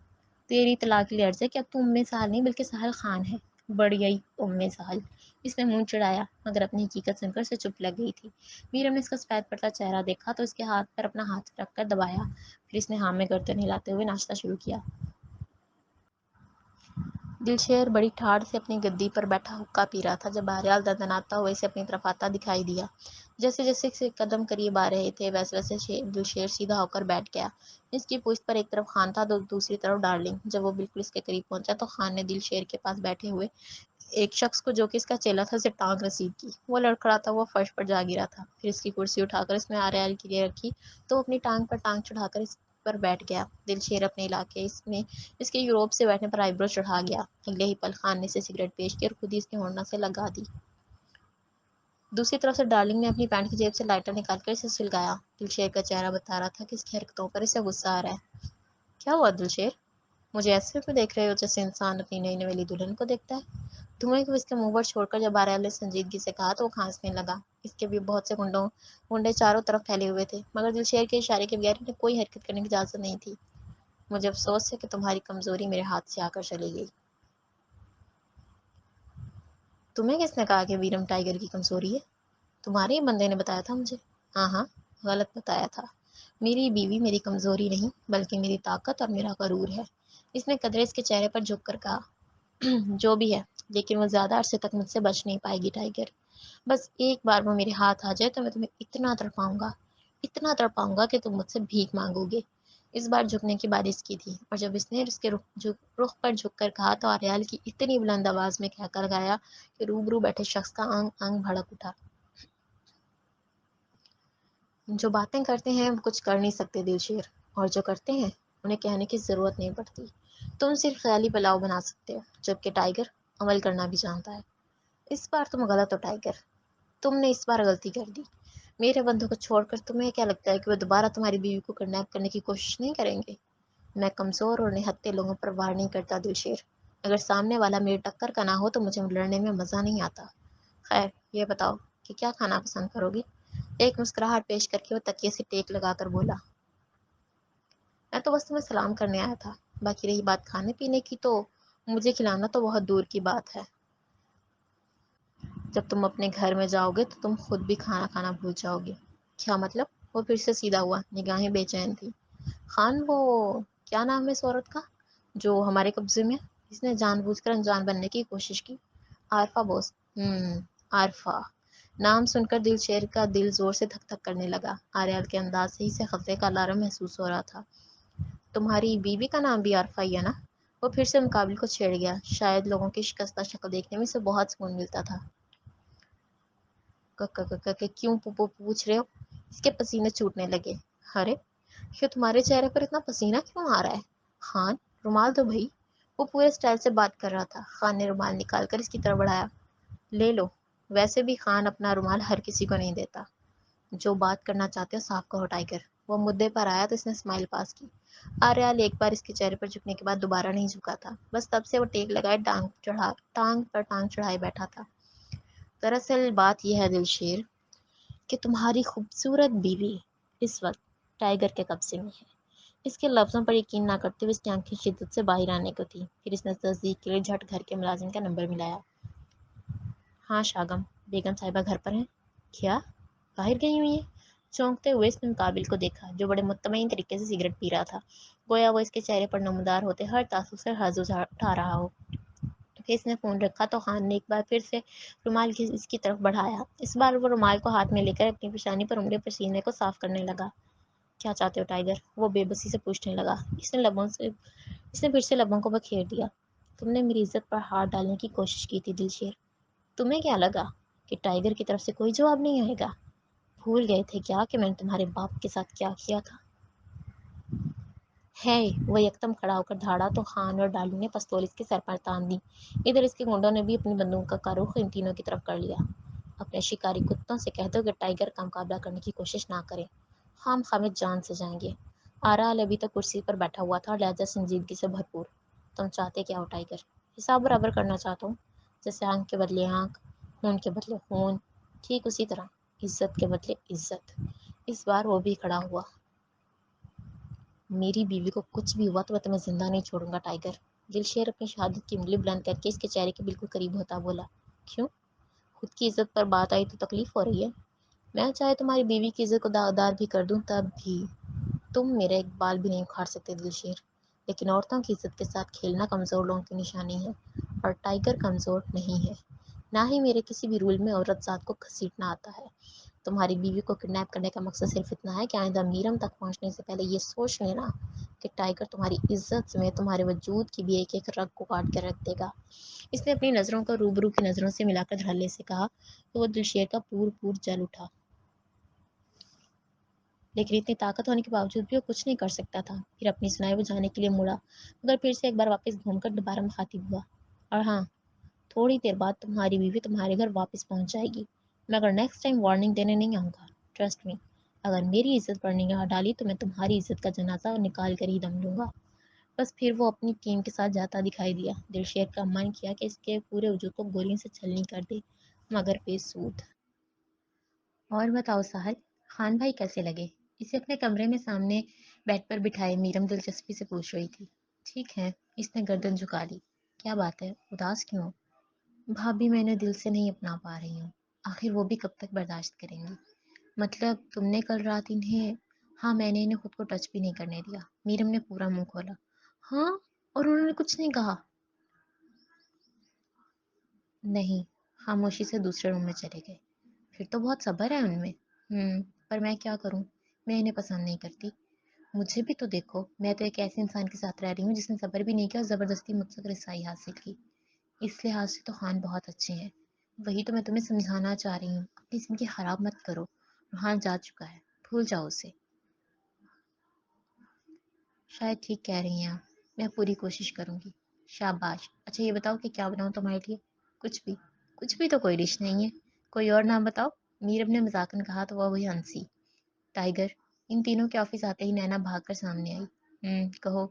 تیری اطلاع کے لیے عرض ہے کہ اب تو ام سہل نہیں بلکہ سہل خان ہے۔ بڑھ گئی ام سہل۔ اس نے منہ چڑھایا مگر اپنی حقیقت سن کر اسے چپ لگ گئی تھی۔ میرم نے اس کا سفید پڑتا چہرہ دیکھا تو اس کے ہاتھ پر اپنا ہاتھ رکھ کر دبایا، پھر اس نے ہاں میں گردن ہلاتے ہوئے ناشتہ شروع کیا۔ دلشیر بڑی ٹھاٹھ سے اپنی گدی پر بیٹھا حقہ پی رہا تھا جب بہرحال دندناتا ہوا اسے اپنی طرف آتا دکھائی دیا۔ جیسے جیسے اسے قدم قریب آ رہے تھے ویسے ویسے دلشیر سیدھا ہو کر بیٹھ گیا۔ اس کی پشت پر ایک طرف خان تھا تو دوسری طرف ڈارلنگ۔ جب وہ بالکل اس کے قریب پہنچا تو خان نے دلشیر کے پاس بیٹھے ہوئے ایک شخص کو جو کہ اس کا چیلا تھا اسے ٹانگ رسید کی۔ وہ لڑکھڑاتا ہوا فرش پر جا گرا تھا۔ پھر اس کی کرسی اٹھا کر اس نے آریال کے لیے رکھی تو وہ اپنی ٹانگ پر ٹانگ چڑھا کر اس پر بیٹھ گیا۔ دلشیر اپنے علاقے اس کے یوروپ سے بیٹھنے پر آئیبرو چڑھا گیا۔ اگلے ہی پل خان نے اسے سگریٹ پیش کی اور خود ہی اس کے ہونڈنا سے لگا دی۔ دوسری طرف سے ڈارلنگ نے اپنی پینٹ کی جیب سے لائٹر نکال کر اسے سلگایا۔ دلشیر کا چہرہ بتا رہا تھا کہ اس کی حرکتوں پر اسے غصہ آ رہا ہے۔ کیا ہوا دلشیر؟ مجھے ایسے کیوں دیکھ رہے ہو جیسے انسان اپنی نئی نویلی دلہن کو دیکھتا ہے؟ دھوئیں کو اس کے منہ پر چھوڑ کر جب آریال نے سنجیدگی سے کہا تو وہ کھانسنے لگا۔ اس کے بھی بہت سے گنڈے چاروں طرف پھیلے ہوئے تھے مگر دلشیر کے اشارے کے بغیر انہیں کوئی حرکت کرنے کی اجازت نہیں تھی۔ مجھے افسوس ہے کہ تمہاری کمزوری میرے ہاتھ سے آ کر چلی گئی۔ تمہیں کس نے کہا کہ ویرم ٹائیگر کی کمزوری ہے؟ تمہارے ہی بندے نے بتایا تھا مجھے۔ ہاں، غلط بتایا تھا۔ میری بیوی میری کمزوری نہیں بلکہ میری طاقت اور میرا غرور ہے۔ اس نے قدرے اس کے چہرے پر جھک کر کہا۔ جو بھی ہے، لیکن وہ زیادہ عرصے تک مجھ سے بچ نہیں پائے گی ٹائیگر۔ بس ایک بار وہ میرے ہاتھ آ جائے تو میں تمہیں اتنا تڑپاؤں گا کہ تم مجھ سے بھیک مانگو گے۔ اس بار جھکنے کی باری اس کی تھی اور جب اس نے اس کے رخ پر جھک کر کہا تو آریال کی اتنی بلند آواز میں کہہ کر گایا کہ روبرو بیٹھے شخص کا انگ انگ بھڑک اٹھا۔ جو باتیں کرتے ہیں وہ کچھ کر نہیں سکتے دلشیر، اور جو کرتے ہیں انہیں کہنے کی ضرورت نہیں پڑتی۔ تم صرف خیالی پلاؤ بنا سکتے ہو جبکہ ٹائیگر عمل کرنا بھی جانتا ہے۔ اس بار تم غلط ہو ٹائیگر، تم نے اس بار غلطی کر دی۔ میرے بندوں کو چھوڑ کر تمہیں کیا لگتا ہے کہ وہ دوبارہ تمہاری بیوی کو کڈنیپ کرنے کی کوشش نہیں کریں گے؟ میں کمزور اور نہتے لوگوں پر وار نہیں کرتا دلشیر۔ اگر سامنے والا میری ٹکر کا نہ ہو تو مجھے لڑنے میں مزہ نہیں آتا۔ خیر، یہ بتاؤ کہ کیا کھانا پسند کرو گے؟ ایک مسکراہٹ پیش کر کے وہ تکیے سے ٹیک لگا کر بولا۔ میں تو بس تمہیں سلام کرنے آیا تھا، باقی رہی بات کھانے پینے کی تو مجھے کھلانا تو بہت دور کی بات ہے۔ جب تم اپنے گھر میں جاؤ گے تو تم خود بھی کھانا کھانا بھول جاؤ گے۔ کیا مطلب؟ وہ پھر سے سیدھا ہوا، نگاہیں بے چین تھی۔ خان، وہ کیا نام ہے اس عورت کا جو ہمارے قبضے میں؟ اس نے جان بوجھ کر انجان بننے کی کوشش کی۔ عارفہ بوس۔ عارفہ نام سن کر دلشیر کا دل زور سے دھک دھک کرنے لگا۔ آریال کے انداز سے اسے خطرے کا الارم محسوس ہو رہا تھا۔ تمہاری بیوی کا نام بھی عارفہ ہی ہے نا؟ وہ پھر سے مقابل کو چھیڑ گیا۔ شاید لوگوں کی شکستہ شکل دیکھنے میں اسے بہت سکون ملتا تھا۔ کہ کیوں پوچھ رہے ہو؟ اس کے پسینے چھوٹنے لگے۔ ارے یہ تمہارے چہرے پر اتنا پسینہ کیوں آ رہا ہے؟ خان رومال دو بھائی۔ وہ پورے سٹائل سے بات کر رہا تھا۔ خان نے رومال نکال کر اس کی طرف بڑھایا۔ لے لو۔ ویسے بھی خان اپنا رومال ہر کسی کو نہیں دیتا۔ جو بات کرنا چاہتے ہو صاف کہو ٹائیگر۔ وہ مدعے پر آیا تو اس نے اسمائل پاس کی۔ آریال ایک بار اس کے چہرے پر جھکنے کے بعد دوبارہ نہیں جھکا تھا۔ بس تب سے وہ ٹیک لگائے ٹانگ پر ٹانگ چڑھائے بیٹھا تھا۔ دراصل بات یہ ہے دلشیر کہ تمہاری خوبصورت بیوی اس وقت ٹائیگر کے قبضے میں ہے۔ اس کے لفظوں پر یقین نہ کرتے ہوئے اس کی آنکھیں شدت سے باہر آنے کو تھی۔ پھر اس نے تصدیق کے لیے جھٹ گھر کے ملازم کا نمبر ملایا۔ ہاں شاگم، بیگم صاحبہ گھر پر ہیں؟ کیا باہر گئی ہوئی ہیں؟ چونکتے ہوئے اس نے مقابل کو دیکھا جو بڑے مطمئن طریقے سے سگریٹ پی رہا تھا، گویا وہ اس کے چہرے پر نمودار ہوتے ہر تاثر سے حرز اٹھا رہا ہو۔ پھر اس نے فون رکھا تو خان نے ایک بار پھر سے رومال اس کی طرف بڑھایا۔ اس بار وہ رومال کو ہاتھ میں لے کر اپنی پیشانی پر انگلی پسینے کو صاف کرنے لگا۔ کیا چاہتے ہو ٹائیگر؟ وہ بے بسی سے پوچھنے لگا۔ اس نے پھر سے لبوں کو بکھیر دیا۔ تم نے میری عزت پر ہاتھ ڈالنے کی کوشش کی تھی دلشیر۔ تمہیں کیا لگا کہ ٹائیگر کی طرف سے کوئی جواب نہیں آئے گا؟ بھول گئے تھے کیا کہ میں نے تمہارے باپ کے ساتھ کیا کیا تھا؟ ہے وہ یکدم کھڑا ہو کر دھاڑا تو خان اور ڈالو نے پستول اس کے سر پر تان دی۔ ادھر اس کے گنڈوں نے بھی اپنی بندوق کا رخ ان تینوں کی طرف کر لیا۔ اپنے شکاری کتوں سے کہہ دو کہ ٹائیگر کا مقابلہ کرنے کی کوشش نہ کرے، خام خامد جان سے جائیں گے۔ آرال ابھی تک کرسی پر بیٹھا ہوا تھا اور لہجہ سنجیدگی سے بھرپور۔ تم چاہتے کیا ہو ٹائیگر؟ حساب برابر کرنا چاہتا ہوں، جیسے آنکھ کے بدلے آنکھ، خون کے بدلے خون، ٹھیک اسی طرح عزت کے بدلے عزت۔ اس بار وہ بھی کھڑا ہوا۔ میری بیوی کو کچھ بھی ہوا تو میں تمہیں زندہ نہیں چھوڑوں گا ٹائیگر۔ دلشیر اپنی شہادت کی انگلی بلند کر کے اس کے چہرے کے بالکل قریب ہوتا بولا۔ کیوں؟ خود کی عزت پر بات آئی تو تکلیف ہو رہی ہے؟ میں چاہے تمہاری بیوی کی عزت کو داغدار بھی کر دوں تب بھی تم میرا ایک بال بھی نہیں اکھاڑ سکتے دلشیر۔ لیکن عورتوں کی عزت کے ساتھ کھیلنا کمزور لوگوں کی نشانی ہے، اور ٹائیگر کمزور نہیں ہے۔ نہ ہی میرے کسی بھی رول میں عورت ذات کو گھسیٹنا آتا ہے۔ تمہاری بیوی کو کڈنیپ کرنے کا مقصد صرف اتنا ہے کہ آئندہ میرم تک پہنچنے سے پہلے یہ سوچ لینا کہ ٹائیگر تمہاری عزت میں تمہارے وجود کی بھی ایک ایک رگ کو کاٹ کر رکھ دے گا۔ اس نے اپنی نظروں کو روبرو کی نظروں سے ملا کر دھڑلے سے کہا تو وہ دلشیر کا پور جل اٹھا۔ لیکن اتنی طاقت ہونے کے باوجود بھی وہ کچھ نہیں کر سکتا تھا۔ پھر اپنی سنائی بجھانے کے لیے مڑا، مگر پھر سے ایک بار واپس گھوم کر دوبارہ مخاطب ہوا۔ اور ہاں، تھوڑی دیر بعد تمہاری بیوی تمہارے گھر واپس پہنچ جائے گی، مگر نیکسٹ ٹائم وارننگ دینے نہیں آؤں گا، ٹرسٹ می۔ اگر میری عزت پر نگاہ ڈالی تو میں تمہاری عزت کا جنازہ نکال کر ہی دم لوں گا۔ بس پھر وہ اپنی ٹیم کے ساتھ جاتا دکھائی دیا۔ دلشیر کا من کیا کہ اس کے پورے وجود کو گولیوں سے چھلنی کر دے، مگر بے سود۔ اور بتاؤ ساحل، خان بھائی کیسے لگے؟ اسے اپنے کمرے میں سامنے بیڈ پر بٹھائے میرم دلچسپی سے پوچھ رہی تھی۔ ٹھیک ہے، اس نے گردن جھکا لی۔ کیا بات ہے، اداس کیوں؟ بھابھی میں انہیں دل سے نہیں اپنا پا رہی ہوں، آخر وہ بھی کب تک برداشت کریں گی؟ مطلب تم نے کل رات انہیں؟ ہاں، میں نے انہیں خود کو ٹچ بھی نہیں کرنے دیا۔ میرم نے پورا منہ کھولا۔ ہاں، اور انہوں نے کچھ نہیں کہا؟ نہیں، خاموشی سے دوسرے روم میں چلے گئے۔ پھر تو بہت صبر ہے ان میں۔ پر میں کیا کروں، میں انہیں پسند نہیں کرتی۔ مجھے بھی تو دیکھو، میں تو ایک ایسے انسان کے ساتھ رہ رہی ہوں جس نے صبر بھی نہیں کیا اور زبردستی مجھ سے رسائی حاصل کی۔ اس لحاظ سے تو خان بہت اچھے ہیں۔ وہی تو میں تمہیں سمجھانا چاہ رہی ہوں، اپنی زندگی خراب مت کرو۔ روحان جا چکا ہے، بھول جاؤ اسے۔ شاید ٹھیک کہہ رہی ہیں آپ، میں پوری کوشش کروں گی۔ شاباش۔ اچھا یہ بتاؤ کہ کیا بناؤں تمہارے لیے؟ کچھ بھی؟ کچھ بھی تو کوئی ڈش نہیں ہے، کوئی اور نام بتاؤ۔ میرب نے مذاقن کہا تو وہ وہی ہنسی۔ ٹائیگر۔ ان تینوں کے آفس آتے ہی نینا بھاگ کر سامنے آئی۔ کہو۔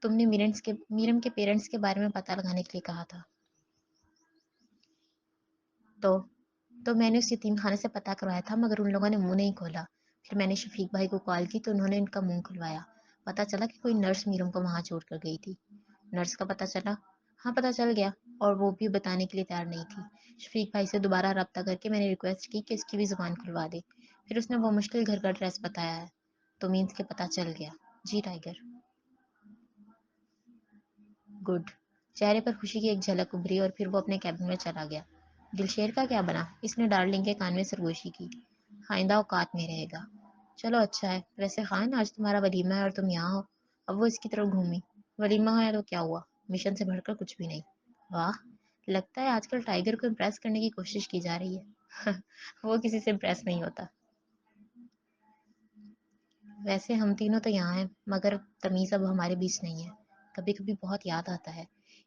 تم نے میرم کے پیرنٹس کے بارے میں پتہ لگانے کے لیے کہا تھا تو تو میں نے اس یتیم خانے سے پتہ کروایا تھا، مگر ان لوگوں نے منہ نہیں کھولا۔ پھر میں نے شفیق بھائی کو کال کی تو انہوں نے ان کا منہ کھلوایا۔ پتہ چلا کہ کوئی نرس میرم کو وہاں چھوڑ کر گئی تھی۔ نرس کا پتہ چلا؟ ہاں پتہ چل گیا، اور وہ بھی بتانے کے لیے تیار نہیں تھی۔ شفیق بھائی سے دوبارہ رابطہ کر کے میں نے ریکویسٹ کی کہ اس کی بھی زبان کھلوا دے۔ پھر اس نے وہ مشکل گھر کا ایڈریس بتایا ہے، تو مینس کے پتہ چل گیا۔ جی ٹائیگر۔ گڈ۔ چہرے پر خوشی کی ایک جھلک ابھری اور پھر وہ اپنے کیبن میں چلا گیا۔ دلشیر کا کیا بنا؟ اس نے ڈارلنگ کے کان میں سرگوشی کی۔ آئندہ اوقات میں رہے گا۔ چلو اچھا ہے۔ ویسے خان، آج تمہارا ولیمہ ہے اور تم یہاں ہو۔ اب وہ اس کی طرف گھومی۔ ولیمہ ہے تو کیا ہوا، مشن سے بڑھ کر کچھ بھی نہیں۔ واہ، لگتا ہے آج کل ٹائیگر کو امپریس کرنے کی کوشش کی جا رہی ہے۔ وہ کسی سے امپریس نہیں ہوتا. ویسے ہم تینوں تو یہاں ہیں مگر تمیز اب ہمارے بیچ نہیں ہے. کبھی کبھی بہت یاد آتا ہے.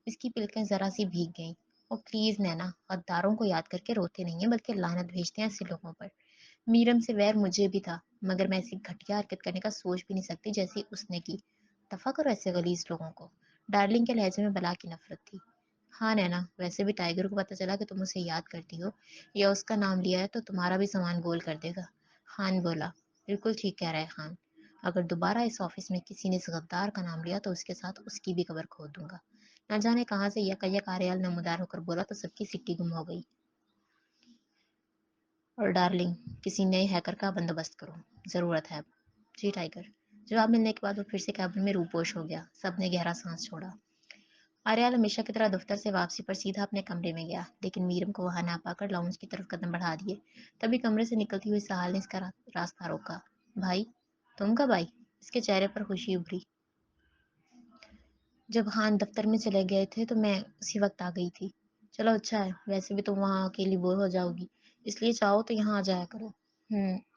اس کی پلکیں ذرا سی بھیگ گئیں. اور پلیز نینا، غداروں کو یاد کر کے روتے نہیں ہیں بلکہ لعنت بھیجتے ہیں ایسے لوگوں پر. میرم سے ویر مجھے بھی تھا مگر میں ایسی گھٹیا حرکت کرنے کا سوچ بھی نہیں سکتی جیسی اس نے کی. دفع کرو ایسے غلیظ لوگوں کو. ڈارلنگ کے لہجے میں بلا کی نفرت تھی. ہاں نینا، ویسے بھی ٹائیگر کو پتہ چلا کہ تم اسے یاد کرتی ہو یا اس کا نام لیا ہے تو تمہارا بھی سامان گول کر دے گا. خان بولا. بالکل ٹھیک کہہ رہا ہے خان. اگر دوبارہ اس آفس میں کسی نے اس غدار کا نام لیا تو اس کے ساتھ اس کی بھی قبر کھود دوں گا. نہ جانے کہاں سے یک آریال نمودار ہو کر بولا تو سب کی سٹی گم ہو گئی. اور ڈارلنگ، کسی نئے ہیکر کا بندوبست کرو. ضرورت ہے اب. جی ٹائیگر. جواب ملنے کے بعد وہ پھر سے کیبن میں روپوش ہو گیا. سب نے گہرا سانس چھوڑا. آریال ہمیشہ کی طرح دفتر سے واپسی پر سیدھا اپنے کمرے میں گیا لیکن میرم کو وہاں نہ پا کر لاؤنج کی طرف قدم بڑھا دیے. تبھی کمرے سے نکلتی ہوئی سہال نے اس کا راستہ روکا. بھائی، تم کب آئی؟ اس کے چہرے پر خوشی ابھری. جب خان دفتر میں چلے گئے تھے تو میں اسی وقت آ گئی تھی. چلو اچھا ہے. ویسے بھی تم وہاں اکیلی بور ہو جاؤ گی، اس لیے چاہو تو یہاں آ جایا کرو.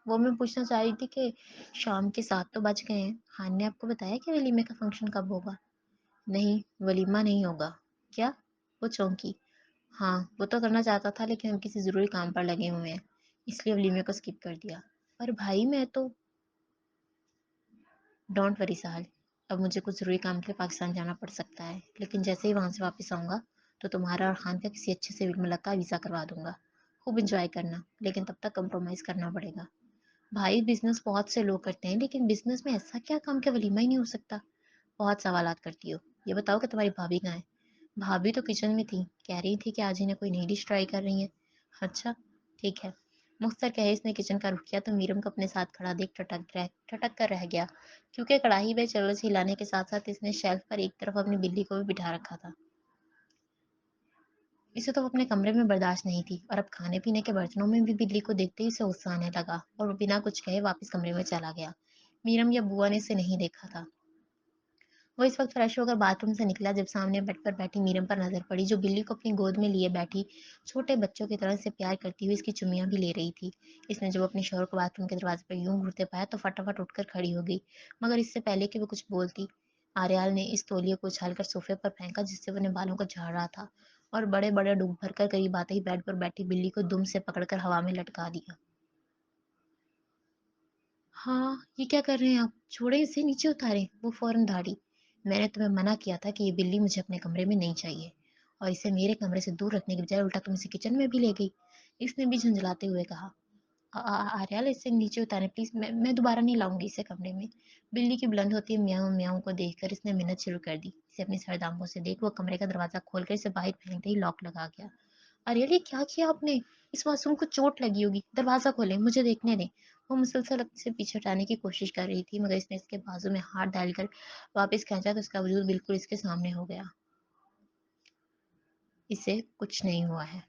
وہ میں پوچھنا چاہ رہی تھی کہ شام کے 7 تو بج گئے ہیں. خان نے آپ کو بتایا کہ ولیمے کا فنکشن کب ہوگا؟ نہیں، ولیمہ نہیں ہوگا. کیا؟ وہ چونکی. ہاں، وہ تو کرنا چاہتا تھا لیکن ہم کسی ضروری کام پر لگے ہوئے ہیں اس لیے ولیمے کو اسکپ کر دیا. پر بھائی میں تو. ڈونٹ وری سہل. اب مجھے کچھ ضروری کام کے لیے پاکستان جانا پڑ سکتا ہے لیکن جیسے ہی وہاں سے واپس آؤں گا تو تمہارا اور خان کا کسی اچھے سے ملک کا ویزا کروا دوں گا. خوب انجوائے کرنا لیکن تب تک کمپرومائز کرنا پڑے گا. بھائی، بزنس بہت سے لوگ کرتے ہیں لیکن بزنس میں ایسا کیا کام کہ ولیمہ ہی نہیں ہو سکتا؟ بہت سوالات کرتی ہو. یہ بتاؤ کہ تمہاری بھابھی کہاں ہے؟ بھابھی تو کچن میں تھی. کہہ رہی تھی کہ آج انہیں کوئی نئی ڈش ٹرائی کر رہی ہیں. اچھا ٹھیک ہے. مختصر کہے اس نے کچن کا رخ کیا تو میرم کو اپنے ساتھ کھڑا دیکھ ٹھٹک کر رہ گیا کیونکہ کڑاہی میں چمچ ہلانے کے ساتھ ساتھ اس نے شیلف پر ایک طرف اپنی بلی کو بھی بٹھا رکھا تھا. اسے تو اپنے کمرے میں برداشت نہیں تھی اور اب کھانے پینے کے برتنوں میں بھی بلی کو دیکھتے ہی اسے غصہ آنے لگا اور وہ بنا کچھ کہے واپس کمرے میں چلا گیا. میرم یا بوا نے اسے نہیں دیکھا تھا. وہ اس وقت فریش ہو کر باتھ روم سے نکلا جب سامنے بیڈ پر بیٹھی میرم پر نظر پڑی جو بلی کو اپنی گود میں لیے بیٹھی چھوٹے بچوں کی طرح سے پیار کرتی ہوئی اس کی چمیاں بھی لے رہی تھی. اس نے جب اپنے شوہر کو باتھ روم کے دروازے پر یوں گھرتے پایا تو فٹافٹ اٹھ کر کھڑی ہو گئی مگر اس سے پہلے کہ وہ کچھ بولتی آریال نے اس تولیے کو اچھال کر صوفے پر پھینکا جس سے وہ اپنے بالوں کو جھاڑ رہا تھا اور بڑے بڑے ڈوب بھر کر قریب آتے ہی بیڈ پر بیٹھی بلی کو دم سے پکڑ کر ہوا میں لٹکا دیا. ہاں، یہ کیا کر رہے ہیں آپ؟ چھوڑے اسے، نیچے اتارے. وہ فوراً دھاڑی. میں نے تمہیں منع کیا تھا کہ یہ بلی مجھے اپنے کمرے میں نہیں چاہیے اور اسے میرے کمرے سے دور رکھنے کے بجائے الٹا تم اسے کچن میں بھی لے گئی. اس نے بھی جھنجھلاتے ہوئے کہا. آریال اسے نیچے اتارے پلیز. میں دوبارہ نہیں لاؤں گی اسے کمرے میں. بلی کی بلند ہوتی ہے میاؤں میاؤں کو دیکھ کر اس نے منت شروع کر دی. اسے اپنی سرد آنکھوں سے دیکھ وہ کمرے کا دروازہ کھول کر اسے باہر پھینکتے ہی لاک لگا گیا. آریال، یہ کیا کیا آپ نے؟ اس معصوم کو چوٹ لگی ہوگی. دروازہ کھولیں، مجھے دیکھنے دیں. وہ مسلسل سے پیچھے ہٹانے کی کوشش کر رہی تھی مگر اس نے اس کے بازو میں ہاتھ ڈال کر واپس کھینچا تو اس کا وجود بالکل اس کے سامنے ہو گیا. اسے کچھ نہیں ہوا ہے،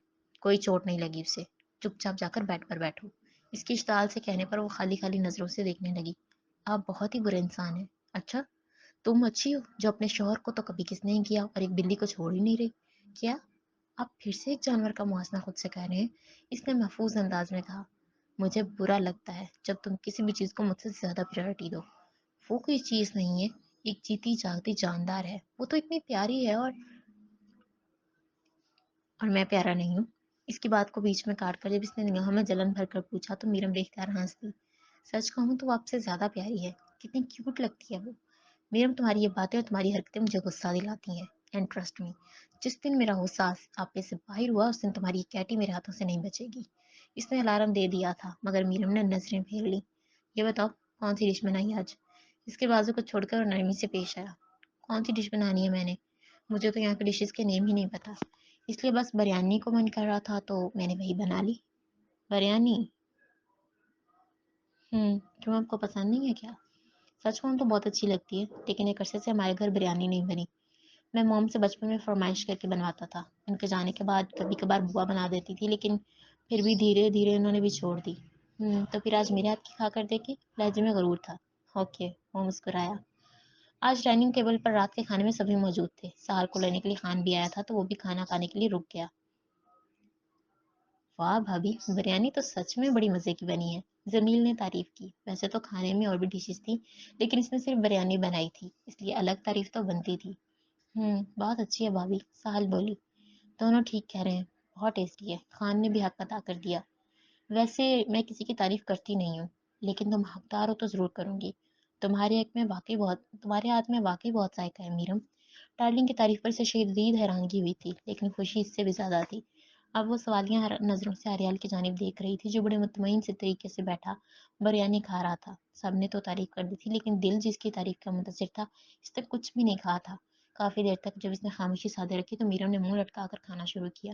کوئی چوٹ نہیں لگی اسے. چپ چاپ جا کر بیڈ پر بیٹھو. اس کی اشتعال سے کہنے پر وہ خالی خالی نظروں سے دیکھنے لگی. آپ بہت ہی برے انسان ہیں. اچھا، تم اچھی ہو جو اپنے شوہر کو تو کبھی کس نہیں کیا اور ایک بلی کو چھوڑ ہی نہیں رہی. کیا آپ پھر سے ایک جانور کا محاسنہ خود سے کر رہے ہیں؟ اس نے محفوظ انداز میں کہا. مجھے برا لگتا ہے جب تم کسی بھی چیز کو مجھ سے زیادہ پریورٹی دو. وہ کوئی چیز نہیں ہے، ایک جیتی جاگتی جاندار ہے. وہ تو اتنی پیاری ہے اور میں پیارا نہیں ہوں. اس کی بات کو بیچ میں کاٹ کر جب اس نے نگاہوں میں جلن بھر کر پوچھا تو میرم بے اختیار ہنس دی. سچ کہوں تو وہ آپ سے زیادہ پیاری ہے. کتنی کیوٹ لگتی ہے وہ. میرم، تمہاری یہ باتیں اور تمہاری حرکتیں مجھے غصہ دلاتی ہیں. اینڈ ٹرسٹ می، جس دن میرا غصہ آپے سے باہر ہوا اس دن تمہاری کیٹی میرے ہاتھوں سے نہیں بچے گی. اس نے الارم دے دیا تھا مگر میرم نے نظریں پھیر لی. یہ بتاؤ کون سی ڈش بنائی آج؟ اس کے بازو کو چھوڑ کر نرمی سے پیش آیا. کون سی ڈش بنانی ہے میں نے؟ مجھے تو یہاں کے ڈشز کے نیم ہی نہیں پتا، اس لیے بس بریانی کو من کر رہا تھا تو میں نے وہی بنا لی. بریانی؟ کیوں آپ کو پسند نہیں ہے کیا؟ سچ کہوں تو بہت اچھی لگتی ہے لیکن ایک عرصے سے ہمارے گھر بریانی نہیں بنی. میں موم سے بچپن میں فرمائش کر کے بنواتا تھا. ان کے جانے کے بعد کبھی کبھار بوا بنا دیتی تھی لیکن پھر بھی دھیرے دھیرے انہوں نے بھی چھوڑ دی. تو پھر آج میرے ہاتھ کی کھا کر دیکھی. لہجے میں غرور تھا. اوکے. وہ مسکرایا. آج ڈائننگ ٹیبل پر رات کے کھانے میں سبھی موجود تھے. سہار کو لینے کے لیے خان بھی آیا تھا تو وہ بھی کھانا کھانے کے لیے رک گیا. واہ بھابھی، بریانی تو سچ میں بڑی مزے کی بنی ہے، جمیل نے تعریف کی۔ ویسے تو کھانے میں اور بھی ڈشز تھی، لیکن اس نے صرف بریانی بنائی تھی، اس لیے الگ تعریف تو بنتی تھی۔ بہت اچھی ہے بھابھی، ساحل بولی۔ دونوں ٹھیک کہہ رہے ہیں، بہت ٹیسٹی ہے، خان نے بھی حق ادا کر دیا۔ ویسے میں کسی کی تعریف کرتی نہیں ہوں، لیکن تم حقدار ہو تو ضرور کروں گی۔ تمہارے ہاتھ میں واقعی بہت ذائقہ ہے میرم۔ ڈارلنگ کی تعریف پر سے شدید حیرانگی ہوئی تھی، لیکن خوشی اس سے بھی زیادہ تھی۔ اب وہ سوالیہ نظروں سے آریال کی جانب دیکھ رہی تھی، جو بڑے مطمئن سے طریقے سے بیٹھا بریانی کھا رہا تھا۔ سب نے تو تعریف کر دی تھی، لیکن دل جس کی تعریف کا منتظر تھا، اس نے کچھ بھی نہیں کہا تھا۔ کافی دیر تک جب اس نے خاموشی سادے رکھی تو میرم نے منہ لٹکا کر کھانا شروع کیا۔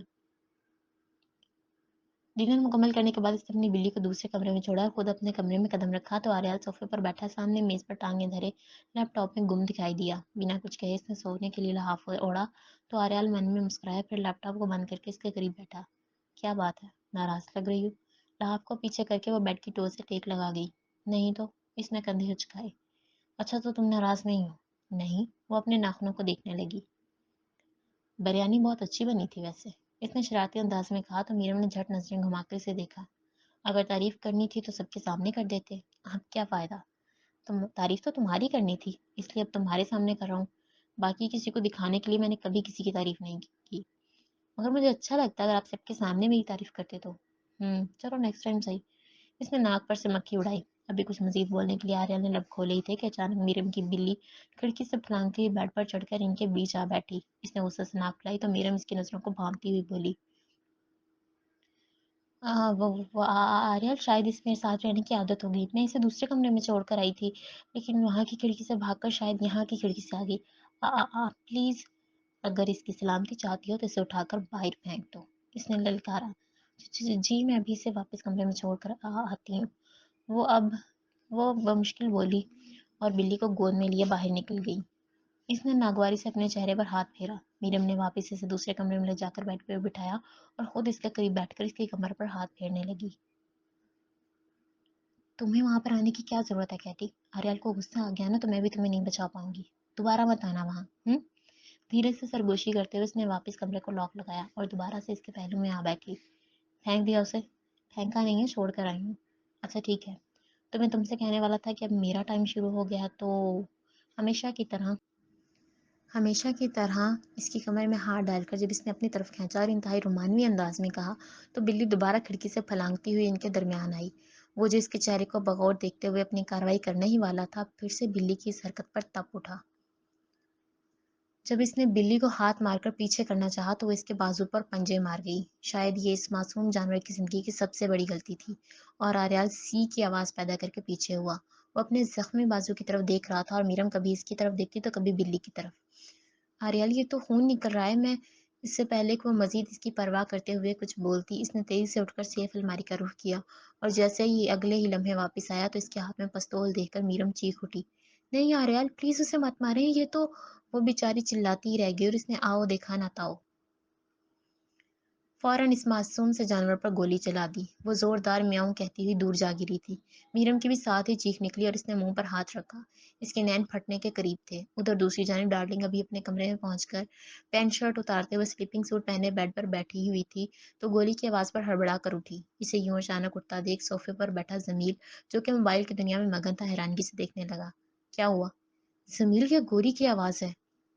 ڈنر مکمل کرنے کے بعد اس نے اپنی بلی کو دوسرے کمرے میں چھوڑا اور خود اپنے کمرے میں قدم رکھا تو آریال صوفے پر بیٹھا سامنے میز پر ٹانگیں دھرے لیپ ٹاپ میں گم دکھائی دیا۔ بنا کچھ کہے اس نے سونے کے لیے لحاف اوڑھا تو آریال من میں مسکرایا، پھر لیپ ٹاپ کو بند کر کے اس کے قریب بیٹھا۔ کیا بات ہے، ناراض لگ رہی ہو؟ لحاف کو پیچھے کر کے وہ بیڈ کی ٹو سے ٹیک لگا گئی۔ نہیں تو، اس نے کندھے اچکائے۔ اچھا تو تم ناراض نہیں ہو؟ نہیں، وہ اپنے ناخنوں کو دیکھنے لگی۔ بریانی بہت اچھی بنی تھی ویسے، اس نے شرارتی انداز میں کہا تو میرم نے جھٹ نظریں گھما کر اسے دیکھا۔ اگر تعریف کرنی تھی تو سب کے سامنے کر دیتے، اب کیا فائدہ؟ تعریف تو تمہاری کرنی تھی، اس لیے اب تمہارے سامنے کر رہا ہوں۔ باقی کسی کو دکھانے کے لیے میں نے کبھی کسی کی تعریف نہیں کی، مگر مجھے اچھا لگتا اگر آپ سب کے سامنے میری تعریف کرتے تو۔ چلو نیکسٹ ٹائم صحیح۔ اس نے ناک پر سے مکھی اڑائی۔ ابھی کچھ مزید بولنے کے لیے آریال نے لب کھولے ہی تھے کہ اچانک میرم کی بلی کھڑکی سے پھلانگتی ہوئی بیڈ پر چڑھ کر ان کے بیچ آ بیٹھی۔ اس نے غصے سے ناک کھلائی تو میرم اس کی نظروں کو بھانپتی ہوئی بولی، آریال شاید اس میں ساتھ رہنے کی عادت ہوگی، میں اسے دوسرے کمرے میں چھوڑ کر آئی تھی، لیکن وہاں کی کھڑکی سے بھاگ کر شاید یہاں کی کھڑکی سے آ گئی۔ آپ پلیز، اگر اس کی سلامتی چاہتی ہو تو اسے اٹھا کر باہر پھینک دو، اس نے للکارا۔ جی میں ابھی اسے واپس کمرے میں چھوڑ کر آتی ہوں، وہ اب وہ بمشکل بولی اور بلی کو گود میں لیے باہر نکل گئی۔ اس نے ناگواری سے اپنے چہرے پر ہاتھ پھیرا۔ میرم نے واپس اسے دوسرے کمرے میں لے جا کر بیڈ پہ بٹھایا اور خود اس کے قریب بیٹھ کر اس کی کمر پر ہاتھ پھیرنے لگی۔ تمہیں وہاں پر آنے کی کیا ضرورت ہے کیٹی؟ آریال کو غصہ آ گیا نا تو میں بھی تمہیں نہیں بچا پاؤں گی، دوبارہ مت آنا وہاں۔ دھیرے سے سرگوشی کرتے ہوئے اس نے واپس کمرے کو لاک لگایا اور دوبارہ سے اس کے پہلو میں آ بیٹھی۔ پھینک دیا اسے؟ پھینکا نہیں ہے، چھوڑ کر آئی ہوں۔ اچھا ٹھیک ہے، تو میں تم سے کہنے والا تھا کہ اب میرا ٹائم شروع ہو گیا تو ہمیشہ کی طرح اس کی کمر میں ہاتھ ڈال کر جب اس نے اپنی طرف کھینچا اور انتہائی رومانوی انداز میں کہا تو بلی دوبارہ کھڑکی سے پھلانگتی ہوئی ان کے درمیان آئی۔ وہ جو اس کے چہرے کو بغور دیکھتے ہوئے اپنی کارروائی کرنے ہی والا تھا، پھر سے بلی کی اس حرکت پر تپ اٹھا۔ جب اس نے بلی کو ہاتھ مار کر پیچھے کرنا چاہا تو وہ اس کے بازو پر پنجے مار گئی۔ شاید یہ اس معصوم جانور کی زندگی کی سب سے بڑی غلطی تھی، اور آریال سی کی آواز پیدا کر کے پیچھے ہوا۔ وہ اپنے زخمی بازو کی طرف دیکھ رہا تھا اور میرم کبھی اس کی طرف دیکھتی تو کبھی بلی کی طرف۔ آریال یہ تو خون نکل رہا ہے، میں اس سے پہلے کہ وہ مزید اس کی پرواہ کرتے ہوئے کچھ بولتی، اس نے تیزی سے اٹھ کر سیف الماری کا رخ کیا اور جیسے ہی اگلے ہی لمحے واپس آیا تو اس کے ہاتھ میں پستول دیکھ کر میرم چیخ اٹھی، نہیں آریال پلیز اسے مت ماریں، یہ تو… وہ بیچاری چلاتی ہی رہ گئی اور اس نے آؤ دیکھا نہ تاؤ فوراً اس معصوم سے جانور پر گولی چلا دی۔ وہ زوردار میاؤں کہتی ہوئی دور جا گری تھی۔ میرم کی بھی ساتھ ہی چیخ نکلی اور اس نے منہ پر ہاتھ رکھا۔ اس کے نین پھٹنے کے قریب تھے۔ ادھر دوسری جانب ڈارلنگ ابھی اپنے کمرے میں پہنچ کر پینٹ شرٹ اتارتے ہوئے سلیپنگ سوٹ پہنے بیڈ پر بیٹھی ہوئی تھی تو گولی کی آواز پر ہڑبڑا کر اٹھی۔ اسے یوں اچانک اٹھتا دیکھ صوفے پر بیٹھا جمیل، جو کہ موبائل کی دنیا میں مگن تھا، حیرانگی سے دیکھنے لگا۔ کیا ہوا؟ جمیل، کیا گولی کی آواز ہے؟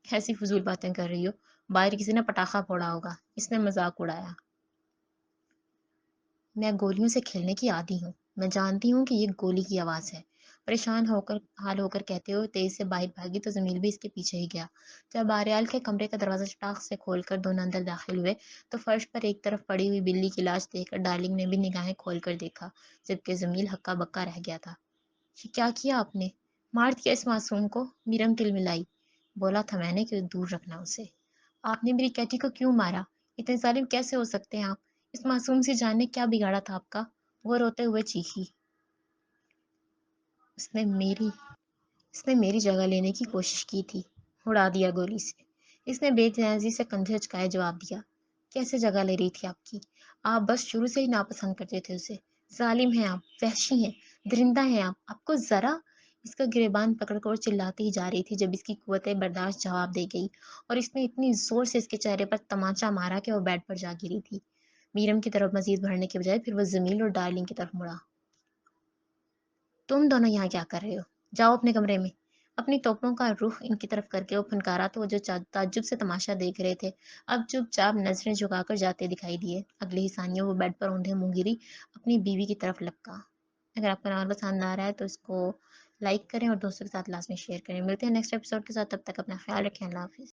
ایسی فضول باتیں کر رہی ہو، باہر کسی نے پٹاخہ پھوڑا ہوگا، اس نے مذاق اڑایا۔ میں گولیوں سے کھیلنے کی عادی ہوں، میں جانتی ہوں کہ یہ گولی کی آواز ہے، پریشان ہو کر کہتے ہوئے تیز سے باہر بھاگی تو جمیل بھی اس کے پیچھے ہی گیا۔ جب آریال کے کمرے کا دروازہ چٹاک سے کھول کر دونوں اندر داخل ہوئے تو فرش پر ایک طرف پڑی ہوئی بلی کی لاش دیکھ کر ڈارلنگ نے بھی نگاہیں کھول کر دیکھا، جبکہ جمیل ہکا بکا رہ گیا تھا۔ یہ کیا کیا آپ نے؟ مار دیا اس معصوم کو؟ میرم تل ملائی۔ بولا تھا میں نے کہ دور رکھنا اسے۔ آپ نے میری کیٹی کو کیوں مارا؟ اتنے ظالم کیسے ہو سکتے ہیں آپ؟ اس معصوم سی جان نے کیا بگاڑا تھا آپ کا؟ وہ روتے ہوئے چیخی۔ اس نے میری جگہ لینے کی کوشش کی تھی، اڑا دیا گولی سے۔ اس نے بے نیازی سے کندھے اچکائے جواب دیا۔ کیسے جگہ لے رہی تھی آپ کی؟ آپ بس شروع سے ہی ناپسند کرتے تھے اسے۔ ظالم ہیں آپ، وحشی ہیں، درندہ ہیں آپ کو ذرا… اس کا گریبان پکڑ کر چلاتی ہی جا رہی تھی جب اس کی قوت برداشت جواب دے گئی اور اس نے اتنی زور سے اس کے چہرے پر تمانچہ مارا کہ وہ بیڈ پر جا گری تھی۔ میرم کی طرف مزید بڑھنے کے بجائے پھر وہ جمیل اور ڈارلنگ کی طرف مڑا۔ تم دونوں یہاں کیا کر رہے ہو؟ جاؤ اپنے کمرے میں۔ اپنی توپوں کا رخ ان کی طرف کر کے وہ پھنکارا تو وہ جو تعجب سے تماشا دیکھ رہے تھے اب چپ چاپ نظریں جھکا کر جاتے دکھائی دیے۔ اگلی ہی ثانیہ وہ بیڈ پر اونڈے منہ گری اپنی بیوی کی طرف لپکا۔ اگر آپ کو ناول پسند آ رہا ہے تو اس کو لائک کریں اور دوستوں کے ساتھ لازمی شیئر کریں۔ ملتے ہیں نیکسٹ ایپیسوڈ کے ساتھ، تب تک اپنا خیال رکھیں۔ اللہ حافظ۔